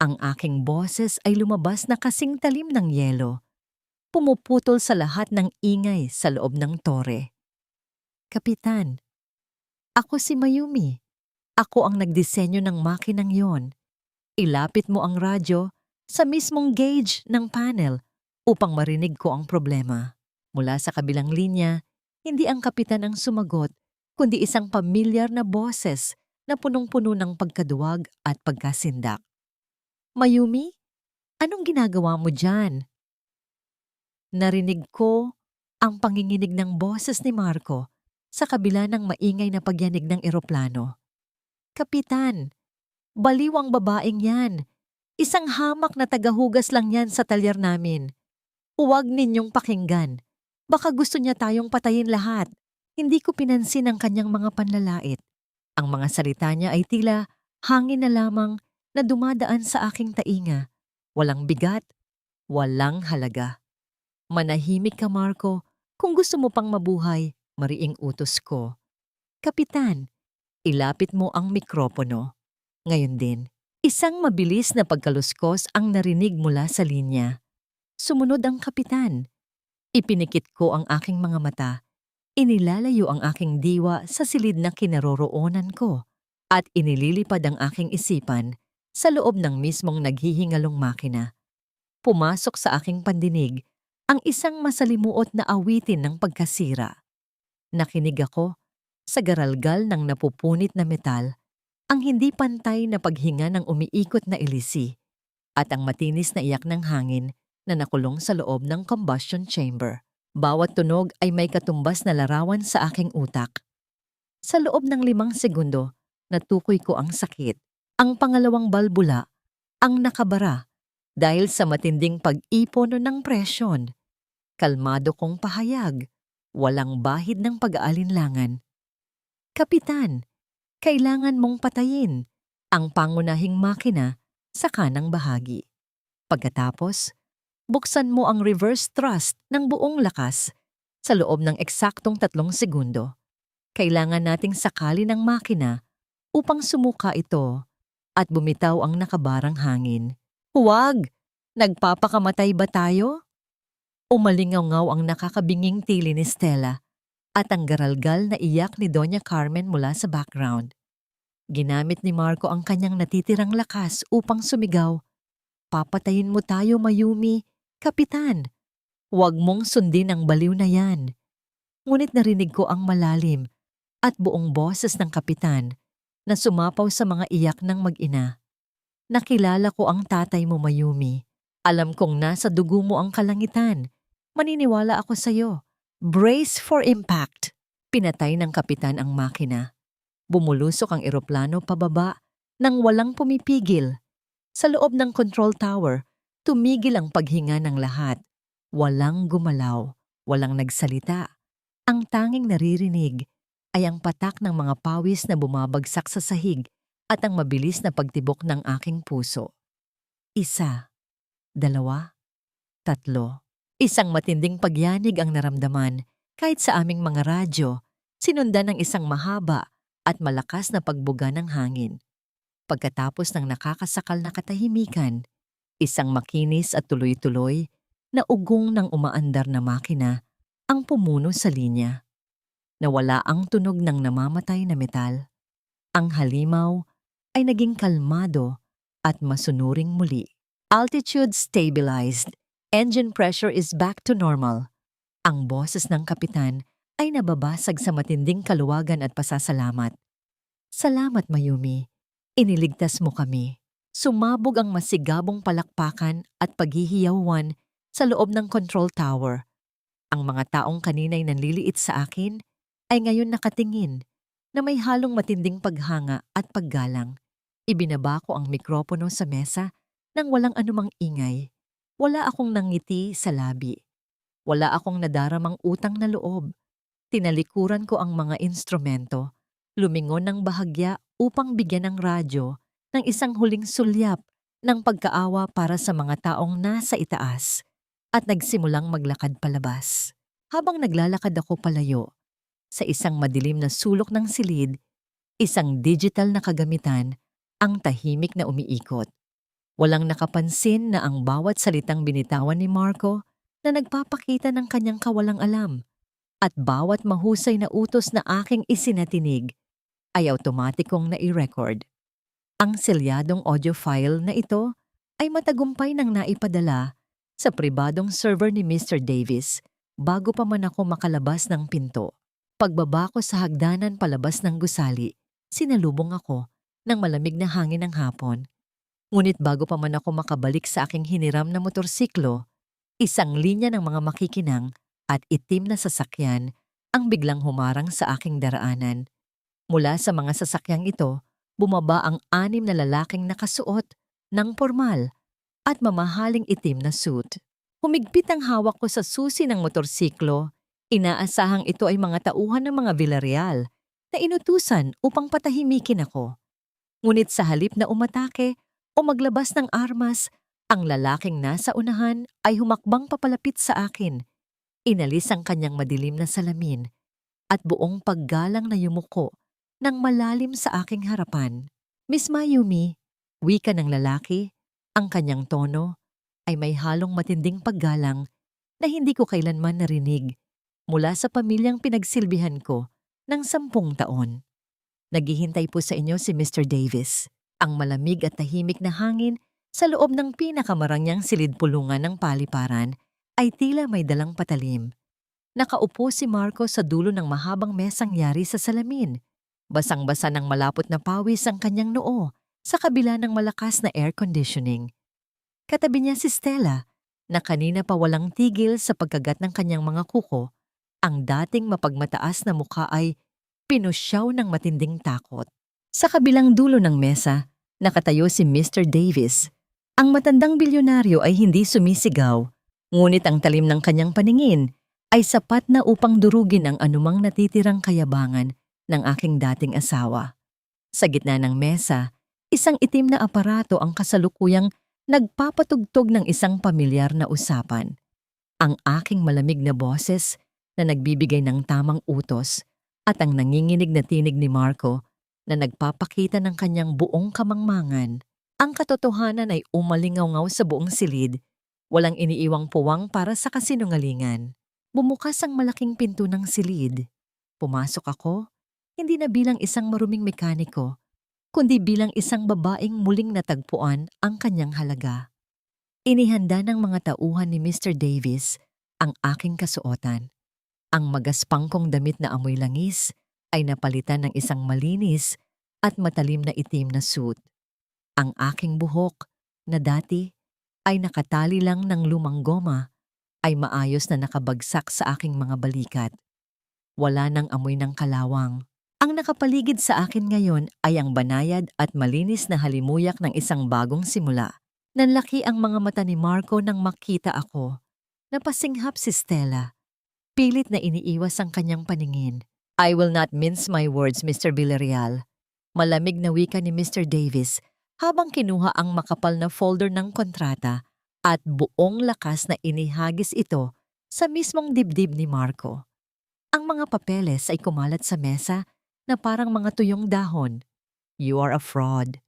ang aking boses ay lumabas na kasing talim ng yelo, pumuputol sa lahat ng ingay sa loob ng tore. Kapitan, ako si Mayumi. Ako ang nagdisenyo ng makinang yon. Ilapit mo ang radyo sa mismong gauge ng panel upang marinig ko ang problema. Mula sa kabilang linya, hindi ang kapitan ang sumagot, kundi isang pamilyar na boses na punong-puno ng pagkaduwag at pagkasindak. Mayumi, anong ginagawa mo dyan? Narinig ko ang panginginig ng boses ni Marco sa kabila ng maingay na pagyanig ng eroplano. Kapitan, baliw ang babaeng yan. Isang hamak na tagahugas lang yan sa talyer namin. Huwag ninyong pakinggan. Baka gusto niya tayong patayin lahat. Hindi ko pinansin ang kanyang mga panlalait. Ang mga salita niya ay tila hangin na lamang na dumadaan sa aking tainga. Walang bigat, walang halaga. Manahimik ka, Marco. Kung gusto mo pang mabuhay, mariing utos ko. Kapitan, ilapit mo ang mikropono. Ngayon din, isang mabilis na pagkaluskos ang narinig mula sa linya. Sumunod ang kapitan. Ipinikit ko ang aking mga mata. Inilalayo ang aking diwa sa silid na kinaroroonan ko at inililipad ang aking isipan sa loob ng mismong naghihingalong makina. Pumasok sa aking pandinig ang isang masalimuot na awitin ng pagkasira. Nakinig ako sa garalgal ng napupunit na metal, ang hindi pantay na paghinga ng umiikot na ilisi, at ang matinis na iyak ng hangin na nakulong sa loob ng combustion chamber. Bawat tunog ay may katumbas na larawan sa aking utak. Sa loob ng 5 segundo, natukoy ko ang sakit. Ang pangalawang balbula ang nakabara dahil sa matinding pag-ipon ng presyon. Kalmado kong pahayag, walang bahid ng pag-aalinlangan. Kapitan, kailangan mong patayin ang pangunahing makina sa kanang bahagi. Pagkatapos, buksan mo ang reverse thrust ng buong lakas sa loob ng eksaktong 3 segundo. Kailangan nating sakali ng makina upang sumuka ito at bumitaw ang nakabarang hangin. Huwag! Nagpapakamatay ba tayo? Umalingaw-ngaw ang nakakabinging tili ni Stella. at ang garalgal na iyak ni Doña Carmen mula sa background. Ginamit ni Marco ang kanyang natitirang lakas upang sumigaw, "Papatayin mo tayo, Mayumi, Kapitan! Huwag mong sundin ang baliw na yan." Ngunit narinig ko ang malalim at buong boses ng kapitan na sumapaw sa mga iyak ng mag-ina. "Nakilala ko ang tatay mo, Mayumi. Alam kong nasa dugo mo ang kalangitan. Maniniwala ako sa'yo. Brace for impact." Pinatay ng kapitan ang makina. Bumulusok ang eroplano pababa nang walang pumipigil. Sa loob ng control tower, tumigil ang paghinga ng lahat. Walang gumalaw, walang nagsalita. Ang tanging naririnig ay ang patak ng mga pawis na bumabagsak sa sahig at ang mabilis na pagtibok ng aking puso. 1, 2, 3. Isang matinding pagyanig ang naramdaman kahit sa aming mga radyo, sinundan ng isang mahaba at malakas na pagbuga ng hangin. Pagkatapos ng nakakasakal na katahimikan, isang makinis at tuloy-tuloy na ugong ng umaandar na makina ang pumuno sa linya. Nawala ang tunog ng namamatay na metal. Ang halimaw ay naging kalmado at masunuring muli. Altitude stabilized. Engine pressure is back to normal. Ang boses ng kapitan ay nababasag sa matinding kaluwagan at pasasalamat. "Salamat, Mayumi. Iniligtas mo kami." Sumabog ang masigabong palakpakan at paghihiyawan sa loob ng control tower. Ang mga taong kanina'y nanliliit sa akin ay ngayon nakatingin na may halong matinding paghanga at paggalang. Ibinaba ko ang mikropono sa mesa nang walang anumang ingay. Wala akong nangiti sa labi. Wala akong nadaramang utang na loob. Tinalikuran ko ang mga instrumento, lumingon ng bahagya upang bigyan ng radyo ng isang huling sulyap ng pagkaawa para sa mga taong nasa itaas at nagsimulang maglakad palabas. Habang naglalakad ako palayo, sa isang madilim na sulok ng silid, isang digital na kagamitan ang tahimik na umiikot. Walang nakapansin na ang bawat salitang binitawan ni Marco na nagpapakita ng kanyang kawalang alam at bawat mahusay na utos na aking isinatinig ay automatikong nai-record. Ang selyadong audio file na ito ay matagumpay nang naipadala sa pribadong server ni Mr. Davis bago pa man ako makalabas ng pinto. Pagbaba ko sa hagdanan palabas ng gusali, sinalubong ako ng malamig na hangin ng hapon. Ngunit bago pa man ako makabalik sa aking hiniram na motorsiklo, isang linya ng mga makikinang at itim na sasakyan ang biglang humarang sa aking daraanan. Mula sa mga sasakyang ito, bumaba ang 6 na lalaking nakasuot ng pormal at mamahaling itim na suit. Humigpit ang hawak ko sa susi ng motorsiklo. Inaasahang ito ay mga tauhan ng mga Villarreal na inutusan upang patahimikin ako. Ngunit sa halip na umatake o maglabas ng armas, ang lalaking nasa unahan ay humakbang papalapit sa akin. Inalis ang kanyang madilim na salamin at buong paggalang na yumuko ng malalim sa aking harapan. "Miss Mayumi," wika ng lalaki, ang kanyang tono ay may halong matinding paggalang na hindi ko kailanman narinig mula sa pamilyang pinagsilbihan ko ng 10 taon. "Naghihintay po sa inyo si Mr. Davis." Ang malamig at tahimik na hangin sa loob ng pinakamarangyang silid-pulungan ng paliparan ay tila may dalang patalim. Nakaupo si Marco sa dulo ng mahabang mesang yari sa salamin. Basang-basa ng malapot na pawis ang kanyang noo sa kabila ng malakas na air conditioning. Katabi niya si Stella, na kanina pa walang tigil sa pagkagat ng kanyang mga kuko. Ang dating mapagmataas na mukha ay pinusyaw ng matinding takot. Sa kabilang dulo ng mesa, nakatayo si Mr. Davis. Ang matandang bilyonaryo ay hindi sumisigaw, ngunit ang talim ng kanyang paningin ay sapat na upang durugin ang anumang natitirang kayabangan ng aking dating asawa. Sa gitna ng mesa, isang itim na aparato ang kasalukuyang nagpapatugtog ng isang pamilyar na usapan. Ang aking malamig na boses na nagbibigay ng tamang utos at ang nanginginig na tinig ni Marco na nagpapakita ng kanyang buong kamangmangan. Ang katotohanan ay umalingaw-ngaw sa buong silid, walang iniiwang puwang para sa kasinungalingan. Bumukas ang malaking pinto ng silid. Pumasok ako, hindi na bilang isang maruming mekaniko, kundi bilang isang babaeng muling natagpuan ang kanyang halaga. Inihanda ng mga tauhan ni Mr. Davis ang aking kasuotan. Ang magaspang kong damit na amoy langis ay napalitan ng isang malinis at matalim na itim na suit. Ang aking buhok, na dati ay nakatali lang ng lumang goma, ay maayos na nakabagsak sa aking mga balikat. Wala nang amoy ng kalawang. Ang nakapaligid sa akin ngayon ay ang banayad at malinis na halimuyak ng isang bagong simula. Nanlaki ang mga mata ni Marco nang makita ako. Napasinghap si Stella. Pilit na iniiwas ang kanyang paningin. I will not mince my words, Mr. Villarreal. Malamig na wika ni Mr. Davis habang kinuha ang makapal na folder ng kontrata at buong lakas na inihagis ito sa mismong dibdib ni Marco. Ang mga papeles ay kumalat sa mesa na parang mga tuyong dahon. You are a fraud.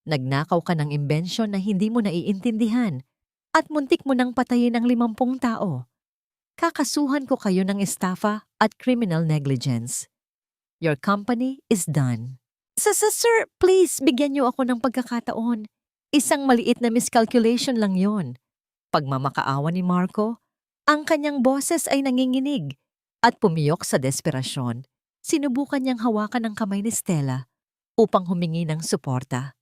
Nagnakaw ka ng imbensyon na hindi mo naiintindihan at muntik mo nang patayin ang 50 tao. Kakasuhan ko kayo ng estafa at criminal negligence. Your company is done. Sir, please, bigyan niyo ako ng pagkakataon. Isang maliit na miscalculation lang yon. Pagmamakaawa ni Marco, ang kanyang boses ay nanginginig at pumiyok sa desperasyon. Sinubukan niyang hawakan ang kamay ni Stella upang humingi ng suporta.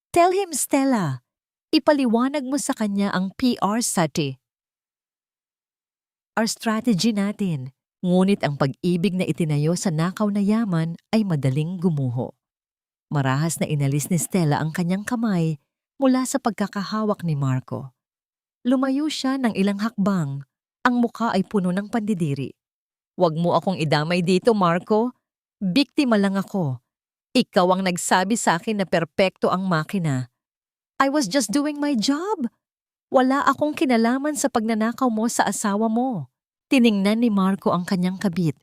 Tell him, Stella. Ipaliwanag mo sa kanya ang PR strategy. Our strategy natin. Ngunit ang pag-ibig na itinayo sa nakaw na yaman ay madaling gumuho. Marahas na inalis ni Stella ang kanyang kamay mula sa pagkakahawak ni Marco. Lumayo siya ng ilang hakbang. Ang mukha ay puno ng pandidiri. Huwag mo akong idamay dito, Marco. Biktima lang ako. Ikaw ang nagsabi sa akin na perpekto ang makina. I was just doing my job. Wala akong kinalaman sa pagnanakaw mo sa asawa mo. Tiningnan ni Marco ang kanyang kabit.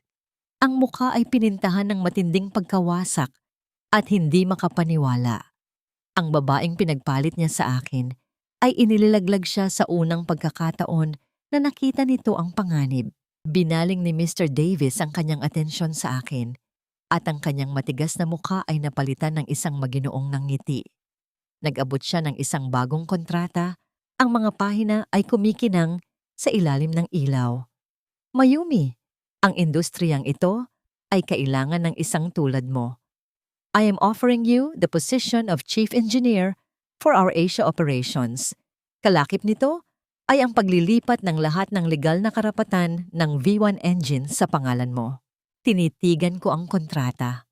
Ang mukha ay pinintahan ng matinding pagkawasak at hindi makapaniwala. Ang babaeng pinagpalit niya sa akin ay inililaglag siya sa unang pagkakataon na nakita nito ang panganib. Binaling ni Mr. Davis ang kanyang atensyon sa akin at ang kanyang matigas na mukha ay napalitan ng isang maginoong ng ngiti. Nag-abot siya ng isang bagong kontrata. Ang mga pahina ay kumikinang sa ilalim ng ilaw. Mayumi, ang industriyang ito ay kailangan ng isang tulad mo. I am offering you the position of Chief Engineer for our Asia operations. Kalakip nito ay ang paglilipat ng lahat ng legal na karapatan ng V1 engine sa pangalan mo. Tinitigan ko ang kontrata.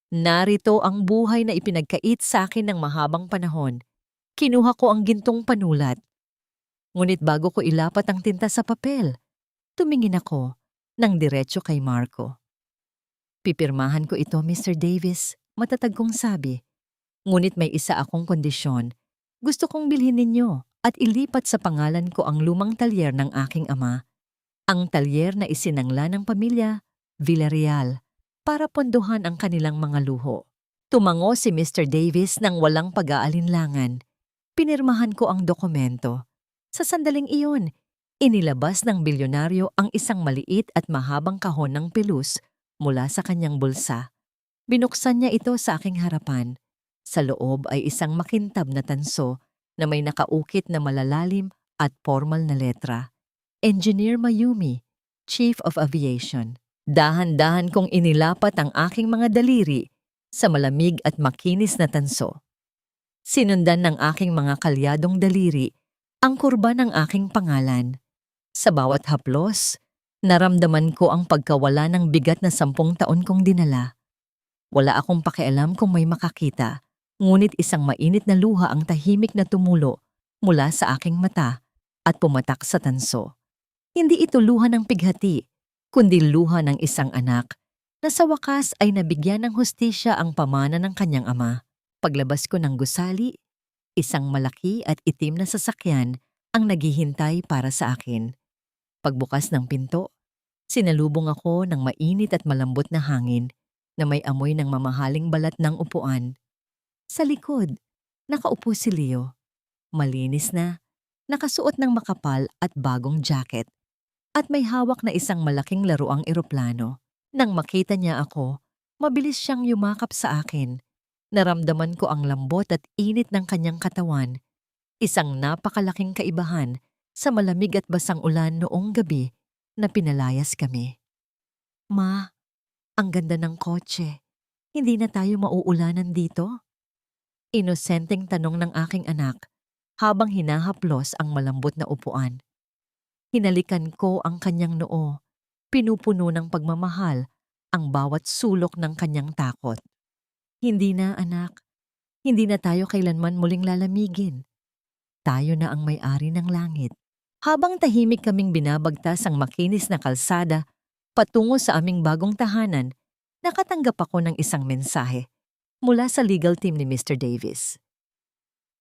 Narito ang buhay na ipinagkait sa akin ng mahabang panahon. Kinuha ko ang gintong panulat. Ngunit bago ko ilapat ang tinta sa papel, tumingin ako ng diretso kay Marco. Pipirmahan ko ito, Mr. Davis, matatag kong sabi. Ngunit may isa akong kondisyon. Gusto kong bilhin ninyo at ilipat sa pangalan ko ang lumang talyer ng aking ama. Ang talyer na isinangla ng pamilya Villarreal para pondohan ang kanilang mga luho. Tumango si Mr. Davis nang walang pag-aalinlangan. Pinirmahan ko ang dokumento. Sa sandaling iyon, inilabas ng bilyonaryo ang isang maliit at mahabang kahon ng pelus mula sa kanyang bulsa. Binuksan niya ito sa aking harapan. Sa loob ay isang makintab na tanso na may nakaukit na malalalim at formal na letra. Engineer Mayumi, Chief of Aviation. Dahan-dahan kong inilapat ang aking mga daliri sa malamig at makinis na tanso. Sinundan ng aking mga kalyadong daliri ang kurba ng aking pangalan. Sa bawat haplos, naramdaman ko ang pagkawala ng bigat na 10 taon kong dinala. Wala akong pakialam kung may makakita, ngunit isang mainit na luha ang tahimik na tumulo mula sa aking mata at pumatak sa tanso. Hindi ito luha ng pighati, kundi luha ng isang anak na sa wakas ay nabigyan ng hustisya ang pamana ng kanyang ama. Paglabas ko ng gusali, isang malaki at itim na sasakyan ang naghihintay para sa akin. Pagbukas ng pinto, sinalubong ako ng mainit at malambot na hangin na may amoy ng mamahaling balat ng upuan. Sa likod, nakaupo si Leo. Malinis na, nakasuot ng makapal at bagong jacket. At may hawak na isang malaking laruang eroplano. Nang makita niya ako, mabilis siyang yumakap sa akin. Naramdaman ko ang lambot at init ng kanyang katawan, isang napakalaking kaibahan sa malamig at basang ulan noong gabi na pinalayas kami. Ma, ang ganda ng kotse. Hindi na tayo mauulanan dito? Inosenteng tanong ng aking anak habang hinahaplos ang malambot na upuan. Hinalikan ko ang kanyang noo, pinupuno ng pagmamahal ang bawat sulok ng kanyang takot. Hindi na, anak. Hindi na tayo kailanman muling lalamigin. Tayo na ang may-ari ng langit. Habang tahimik kaming binabagtas ang makinis na kalsada patungo sa aming bagong tahanan, nakatanggap ako ng isang mensahe mula sa legal team ni Mr. Davis.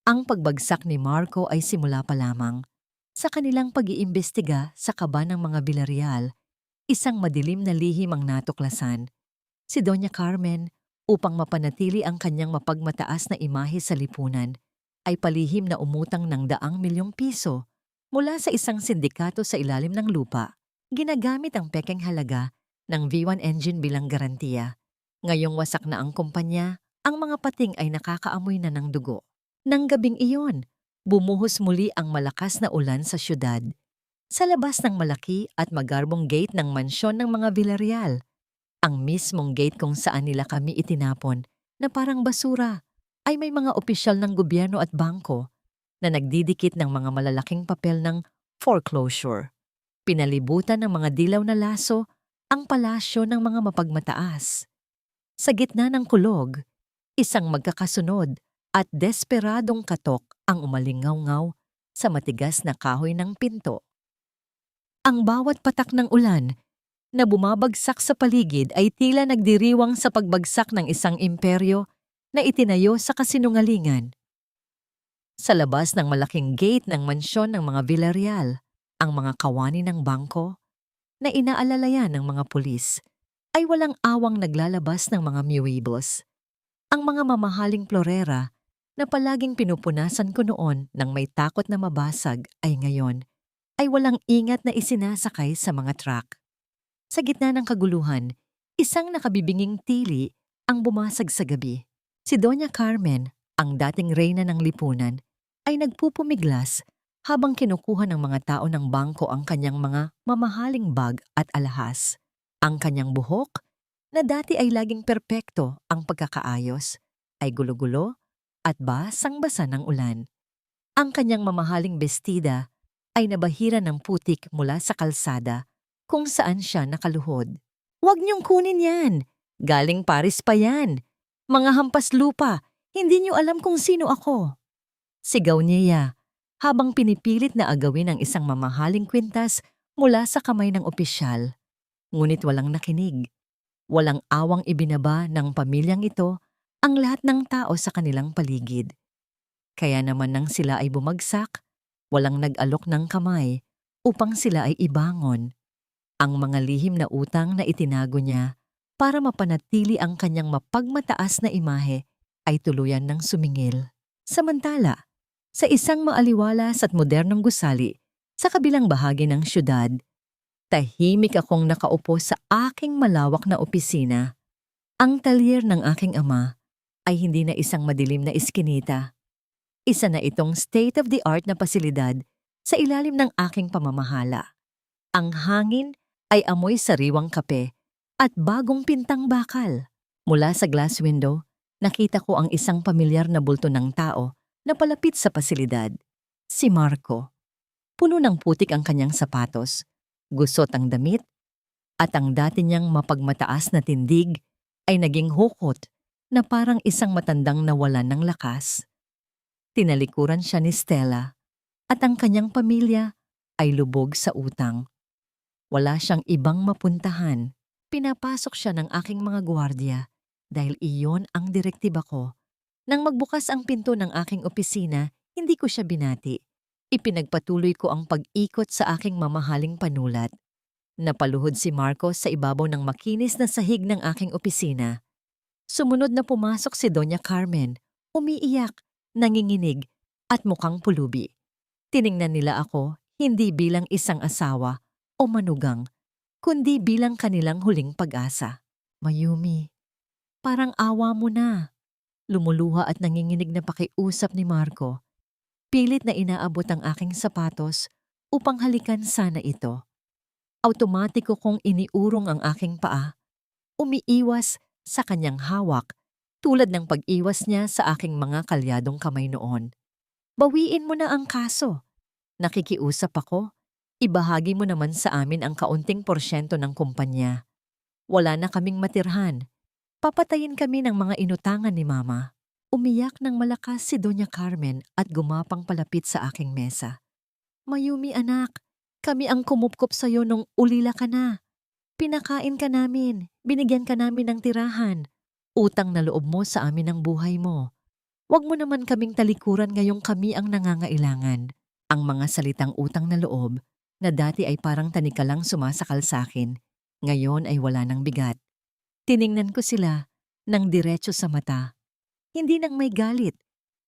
Ang pagbagsak ni Marco ay simula pa lamang. Sa kanilang pag-iimbestiga sa kaba ng mga Villarreal, isang madilim na lihim ang natuklasan. Si Doña Carmen, upang mapanatili ang kanyang mapagmataas na imahe sa lipunan, ay palihim na umutang ng ₱1,000,000 mula sa isang sindikato sa ilalim ng lupa. Ginagamit ang pekeng halaga ng V1 engine bilang garantiya. Ngayong wasak na ang kumpanya, ang mga pating ay nakakaamoy na ng dugo. Nang gabing iyon, bumuhos muli ang malakas na ulan sa syudad. Sa labas ng malaki at magarbong gate ng mansyon ng mga Villarreal, ang mismong gate kung saan nila kami itinapon na parang basura, ay may mga opisyal ng gobyerno at bangko na nagdidikit ng mga malalaking papel ng foreclosure. Pinalibutan ng mga dilaw na laso ang palasyo ng mga mapagmataas. Sa gitna ng kulog, isang magkakasunod at desperadong katok ang umalingaw-ngaw sa matigas na kahoy ng pinto. Ang bawat patak ng ulan na bumabagsak sa paligid ay tila nagdiriwang sa pagbagsak ng isang imperyo na itinayo sa kasinungalingan. Sa labas ng malaking gate ng mansyon ng mga Villarreal, ang mga kawani ng bangko na inaalalayan ng mga pulis ay walang awang naglalabas ng mga muebles. Ang mga mamahaling florera na palaging pinupunasan ko noon nang may takot na mabasag ay ngayon ay walang ingat na isinasakay sa mga truck. Sa gitna ng kaguluhan, isang nakabibinging tili ang bumasag sa gabi. Si Doña Carmen, ang dating reyna ng lipunan, ay nagpupumiglas habang kinukuha ng mga tao ng bangko ang kanyang mga mamahaling bag at alahas. Ang kanyang buhok, na dati ay laging perpekto ang pagkakaayos, ay gulo-gulo at basang-basa ng ulan. Ang kanyang mamahaling bestida ay nabahira ng putik mula sa kalsada kung saan siya nakaluhod. "Huwag niyong kunin yan! Galing Paris pa yan! Mga hampas lupa, hindi niyo alam kung sino ako!" Sigaw niya habang pinipilit na agawin ang isang mamahaling kwintas mula sa kamay ng opisyal. Ngunit walang nakinig. Walang awang ibinaba ng pamilyang ito ang lahat ng tao sa kanilang paligid. Kaya naman nang sila ay bumagsak, walang nag-alok ng kamay upang sila ay ibangon. Ang mga lihim na utang na itinago niya para mapanatili ang kanyang mapagmataas na imahe ay tuluyan ng sumingil. Samantala, sa isang maaliwalas at modernong gusali sa kabilang bahagi ng syudad, tahimik akong nakaupo sa aking malawak na opisina. Ang talyer ng aking ama ay hindi na isang madilim na iskinita. Isa na itong state-of-the-art na pasilidad sa ilalim ng aking pamamahala. Ang hangin ay amoy sariwang kape at bagong pintang bakal. Mula sa glass window, nakita ko ang isang pamilyar na bulto ng tao na palapit sa pasilidad. Si Marco. Puno ng putik ang kanyang sapatos, gusot ang damit, at ang dati niyang mapagmataas na tindig ay naging hukot na parang isang matandang nawalan ng lakas. Tinalikuran siya ni Stella at ang kanyang pamilya ay lubog sa utang. Wala siyang ibang mapuntahan. Pinapasok siya ng aking mga gwardiya dahil iyon ang direktiba ko. Nang magbukas ang pinto ng aking opisina, hindi ko siya binati. Ipinagpatuloy ko ang pag-ikot sa aking mamahaling panulat. Napaluhod si Marco sa ibabaw ng makinis na sahig ng aking opisina. Sumunod na pumasok si Doña Carmen, umiiyak, nanginginig, at mukhang pulubi. Tiningnan nila ako hindi bilang isang asawa o manugang, kundi bilang kanilang huling pag-asa. Mayumi, parang awa mo na. Lumuluha at nanginginig na pakiusap ni Marco. Pilit na inaabot ang aking sapatos upang halikan sana ito. Automatiko kong iniurong ang aking paa, umiiwas sa kanyang hawak tulad ng pag-iwas niya sa aking mga kalyadong kamay noon. Bawiin mo na ang kaso. Nakikiusap ako. Ibahagi mo naman sa amin ang kaunting porsyento ng kumpanya. Wala na kaming matirhan. Papatayin kami ng mga inutangan ni Mama. Umiyak ng malakas si Doña Carmen at gumapang palapit sa aking mesa. Mayumi anak, kami ang kumupkop sa'yo nung ulila ka na. Pinakain ka namin, binigyan ka namin ng tirahan. Utang na loob mo sa amin ang buhay mo. Huwag mo naman kaming talikuran ngayong kami ang nangangailangan. Ang mga salitang utang na loob na dati ay parang tanikalang sumasakal sa akin, ngayon ay wala ng bigat. Tiningnan ko sila ng diretso sa mata. Hindi nang may galit,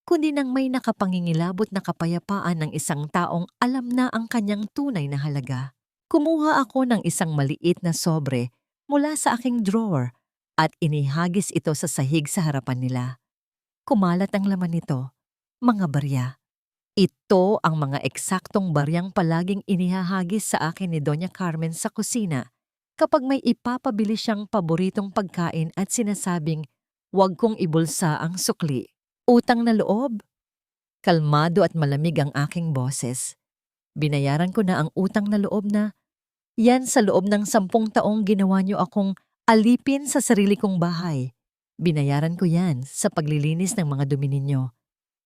kundi nang may nakapangingilabot na kapayapaan ng isang taong alam na ang kanyang tunay na halaga. Kumuha ako ng isang maliit na sobre mula sa aking drawer at inihagis ito sa sahig sa harapan nila. Kumalat ang laman nito, mga barya. Ito ang mga eksaktong baryang palaging inihahagis sa akin ni Doña Carmen sa kusina kapag may ipapabili siyang paboritong pagkain at sinasabing, "Huwag kong ibulsa ang sukli." Utang na loob? Kalmado at malamig ang aking boses. Binayaran ko na ang utang na loob na, yan sa loob ng 10 taong ginawa niyo akong alipin sa sarili kong bahay. Binayaran ko yan sa paglilinis ng mga dumi ninyo.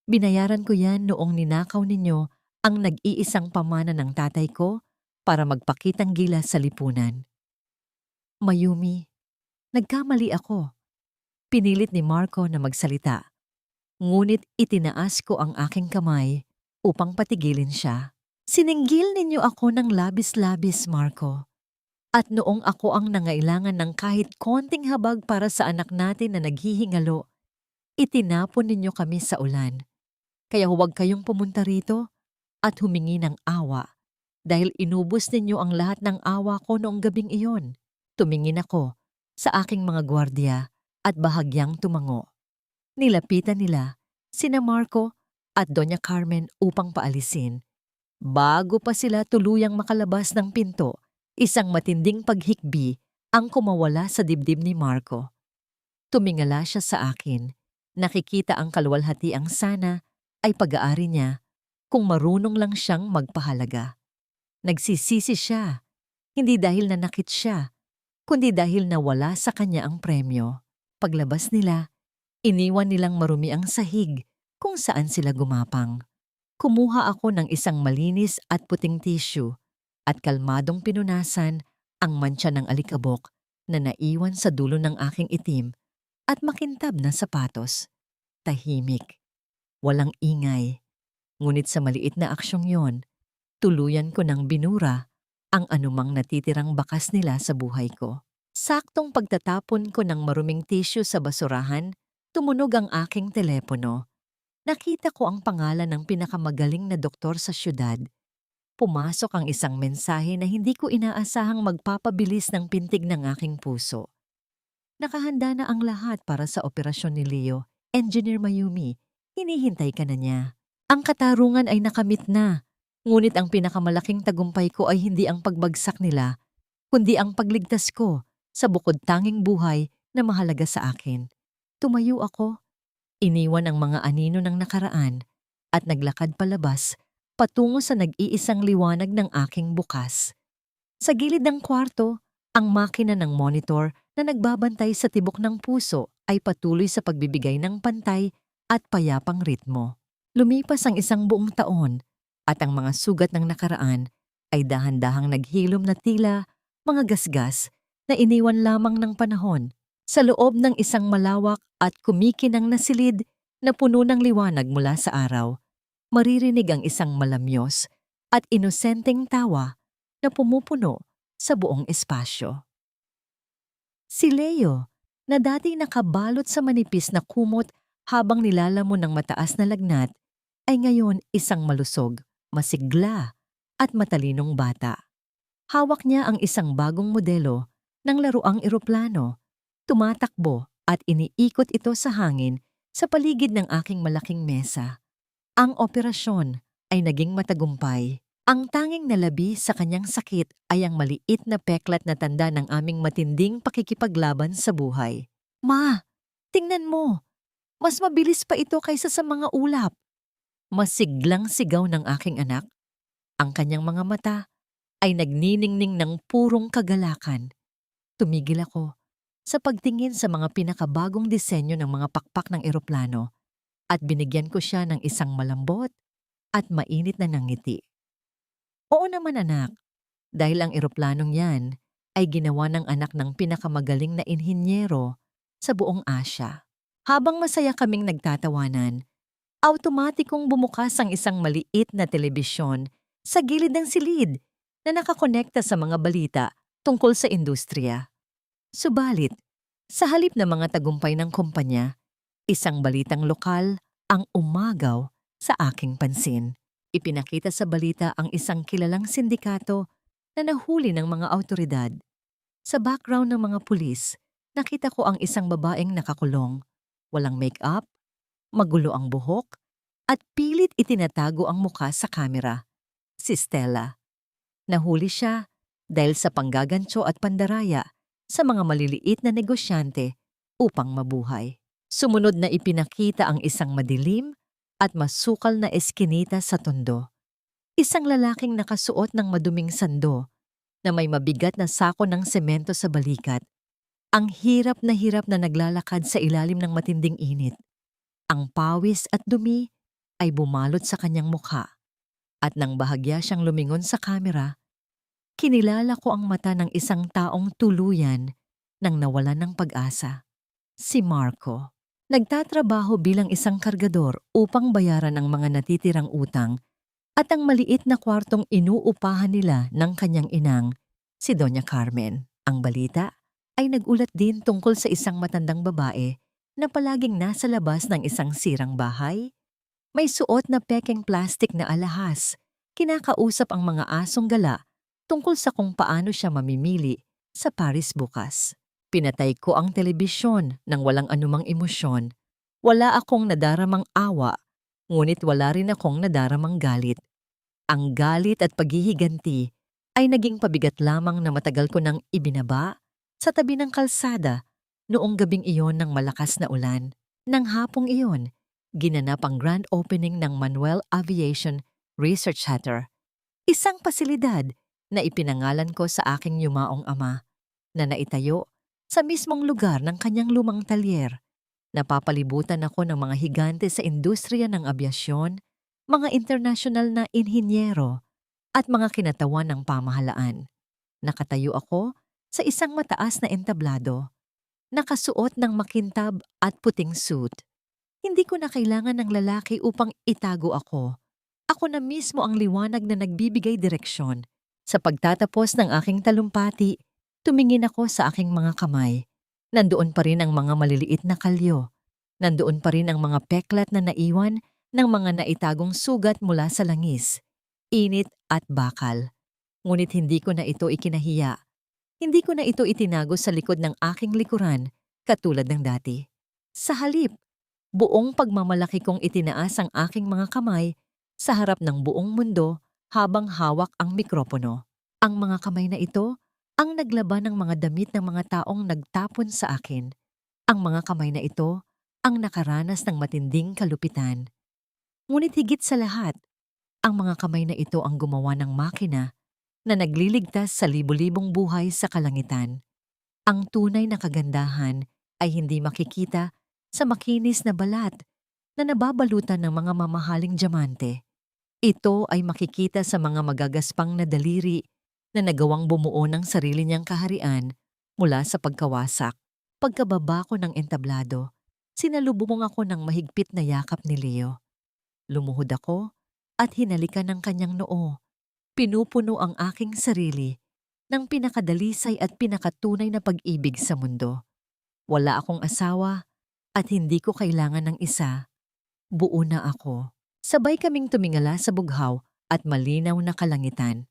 Binayaran ko yan noong ninakaw ninyo ang nag-iisang pamana ng tatay ko para magpakitang gilas sa lipunan. Mayumi, nagkamali ako. Pinilit ni Marco na magsalita. Ngunit itinaas ko ang aking kamay upang patigilin siya. Sininggil ninyo ako ng labis-labis, Marco. At noong ako ang nangailangan ng kahit konting habag para sa anak natin na naghihingalo, itinapon ninyo kami sa ulan. Kaya huwag kayong pumunta rito at humingi ng awa dahil inubos ninyo ang lahat ng awa ko noong gabing iyon. Tumingin ako sa aking mga gwardiya at bahagyang tumango. Nilapitan nila sina Marco at Doña Carmen upang paalisin. Bago pa sila tuluyang makalabas ng pinto, isang matinding paghikbi ang kumawala sa dibdib ni Marco. Tumingala siya sa akin. Nakikita ang kaluwalhatiang sana ay pag-aari niya kung marunong lang siyang magpahalaga. Nagsisisi siya, hindi dahil nanakit siya, kundi dahil nawala sa kanya ang premyo. Paglabas nila, iniwan nilang marumi ang sahig kung saan sila gumapang. Kumuha ako ng isang malinis at puting tissue at kalmadong pinunasan ang mantsa ng alikabok na naiwan sa dulo ng aking itim at makintab na sapatos. Tahimik. Walang ingay. Ngunit sa maliit na aksyong yon, tuluyan ko ng binura ang anumang natitirang bakas nila sa buhay ko. Saktong pagtatapon ko ng maruming tissue sa basurahan, tumunog ang aking telepono. Nakita ko ang pangalan ng pinakamagaling na doktor sa syudad. Pumasok ang isang mensahe na hindi ko inaasahang magpapabilis ng pintig ng aking puso. Nakahanda na ang lahat para sa operasyon ni Leo, Engineer Mayumi. Hinihintay ka na niya. Ang katarungan ay nakamit na, ngunit ang pinakamalaking tagumpay ko ay hindi ang pagbagsak nila, kundi ang pagligtas ko sa bukod tanging buhay na mahalaga sa akin. Tumayo ako, iniwan ang mga anino ng nakaraan at naglakad palabas patungo sa nag-iisang liwanag ng aking bukas. Sa gilid ng kwarto, ang makina ng monitor na nagbabantay sa tibok ng puso ay patuloy sa pagbibigay ng pantay at payapang ritmo. Lumipas ang isang buong taon at ang mga sugat ng nakaraan ay dahan-dahang naghilom na tila mga gasgas na iniwan lamang ng panahon sa loob ng isang malawak at kumikinang na silid na puno ng liwanag mula sa araw. Maririnig ang isang malamyos at inosenteng tawa na pumupuno sa buong espasyo. Si Leo, na dati nakabalot sa manipis na kumot habang nilalamon ng mataas na lagnat, ay ngayon isang malusog, masigla at matalinong bata. Hawak niya ang isang bagong modelo ng laruang eroplano, tumatakbo at iniikot ito sa hangin sa paligid ng aking malaking mesa. Ang operasyon ay naging matagumpay. Ang tanging nalabi sa kanyang sakit ay ang maliit na peklat na tanda ng aming matinding pakikipaglaban sa buhay. Ma, tingnan mo! Mas mabilis pa ito kaysa sa mga ulap. Masiglang sigaw ng aking anak. Ang kanyang mga mata ay nagniningning ng purong kagalakan. Tumigil ako sa pagtingin sa mga pinakabagong disenyo ng mga pakpak ng eroplano at binigyan ko siya ng isang malambot at mainit na ngiti. Oo naman anak, dahil ang eroplanong yan ay ginawa ng anak ng pinakamagaling na inhinyero sa buong Asya. Habang masaya kaming nagtatawanan, automatikong bumukas ang isang maliit na telebisyon sa gilid ng silid na nakakonekta sa mga balita tungkol sa industriya. Subalit, sa halip na mga tagumpay ng kumpanya, isang balitang lokal ang umagaw sa aking pansin. Ipinakita sa balita ang isang kilalang sindikato na nahuli ng mga awtoridad. Sa background ng mga pulis, nakita ko ang isang babaeng nakakulong, walang make-up, magulo ang buhok, at pilit itinatago ang muka sa kamera. Si Stella. Nahuli siya dahil sa panggagantso at pandaraya sa mga maliliit na negosyante upang mabuhay. Sumunod na ipinakita ang isang madilim at masukal na eskinita sa tondo. Isang lalaking nakasuot ng maduming sando na may mabigat na sako ng semento sa balikat. Ang hirap na naglalakad sa ilalim ng matinding init. Ang pawis at dumi ay bumalot sa kanyang mukha. At nang bahagya siyang lumingon sa kamera, kinilala ko ang mata ng isang taong tuluyan nang nawalan ng pag-asa. Si Marco. Nagtatrabaho bilang isang kargador upang bayaran ang mga natitirang utang at ang maliit na kwartong inuupahan nila ng kanyang inang, si Doña Carmen. Ang balita ay nagulat din tungkol sa isang matandang babae na palaging nasa labas ng isang sirang bahay. May suot na pekeng plastik na alahas, kinakausap ang mga asong gala tungkol sa kung paano siya mamimili sa Paris bukas. Pinatay ko ang telebisyon nang walang anumang emosyon. Wala akong nadaramang awa, ngunit wala rin akong nadaramang galit. Ang galit at paghihiganti ay naging pabigat lamang na matagal ko nang ibinaba sa tabi ng kalsada noong gabing iyon ng malakas na ulan. Nang hapong iyon, ginanap ang grand opening ng Manuel Aviation Research Center, isang pasilidad na ipinangalan ko sa aking yumaong ama na naitayo sa mismong lugar ng kanyang lumang talyer. Napapalibutan ako ng mga higante sa industriya ng abyasyon, mga internasyonal na inhinyero, at mga kinatawan ng pamahalaan. Nakatayo ako sa isang mataas na entablado, nakasuot ng makintab at puting suit. Hindi ko na kailangan ng lalaki upang itago ako. Ako na mismo ang liwanag na nagbibigay direksyon. Sa pagtatapos ng aking talumpati, tumingin ako sa aking mga kamay. Nandoon pa rin ang mga maliliit na kalyo. Nandoon pa rin ang mga peklat na naiwan ng mga naitagong sugat mula sa langis, init at bakal. Ngunit hindi ko na ito ikinahiya. Hindi ko na ito itinago sa likod ng aking likuran katulad ng dati. Sa halip, buong pagmamalaki kong itinaas ang aking mga kamay sa harap ng buong mundo habang hawak ang mikropono. Ang mga kamay na ito ang naglaban ng mga damit ng mga taong nagtapon sa akin. Ang mga kamay na ito ang nakaranas ng matinding kalupitan. Ngunit higit sa lahat, ang mga kamay na ito ang gumawa ng makina na nagliligtas sa libu-libong buhay sa kalangitan. Ang tunay na kagandahan ay hindi makikita sa makinis na balat na nababalutan ng mga mamahaling diamante. Ito ay makikita sa mga magagaspang na daliri na nagawang bumuo ng sarili niyang kaharian mula sa pagkawasak. Pagkababa ko ng entablado, sinalubong ako ng mahigpit na yakap ni Leo. Lumuhod ako at hinalikan ng kanyang noo. Pinupuno ang aking sarili ng pinakadalisay at pinakatunay na pag-ibig sa mundo. Wala akong asawa at hindi ko kailangan ng isa. Buo na ako. Sabay kaming tumingala sa bughaw at malinaw na kalangitan.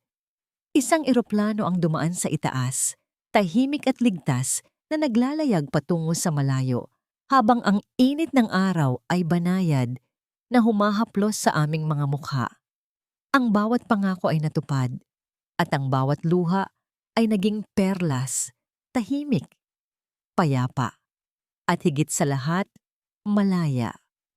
Isang eroplano ang dumaan sa itaas, tahimik at ligtas na naglalayag patungo sa malayo, habang ang init ng araw ay banayad na humahaplos sa aming mga mukha. Ang bawat pangako ay natupad, at ang bawat luha ay naging perlas, tahimik, payapa, at higit sa lahat, malaya.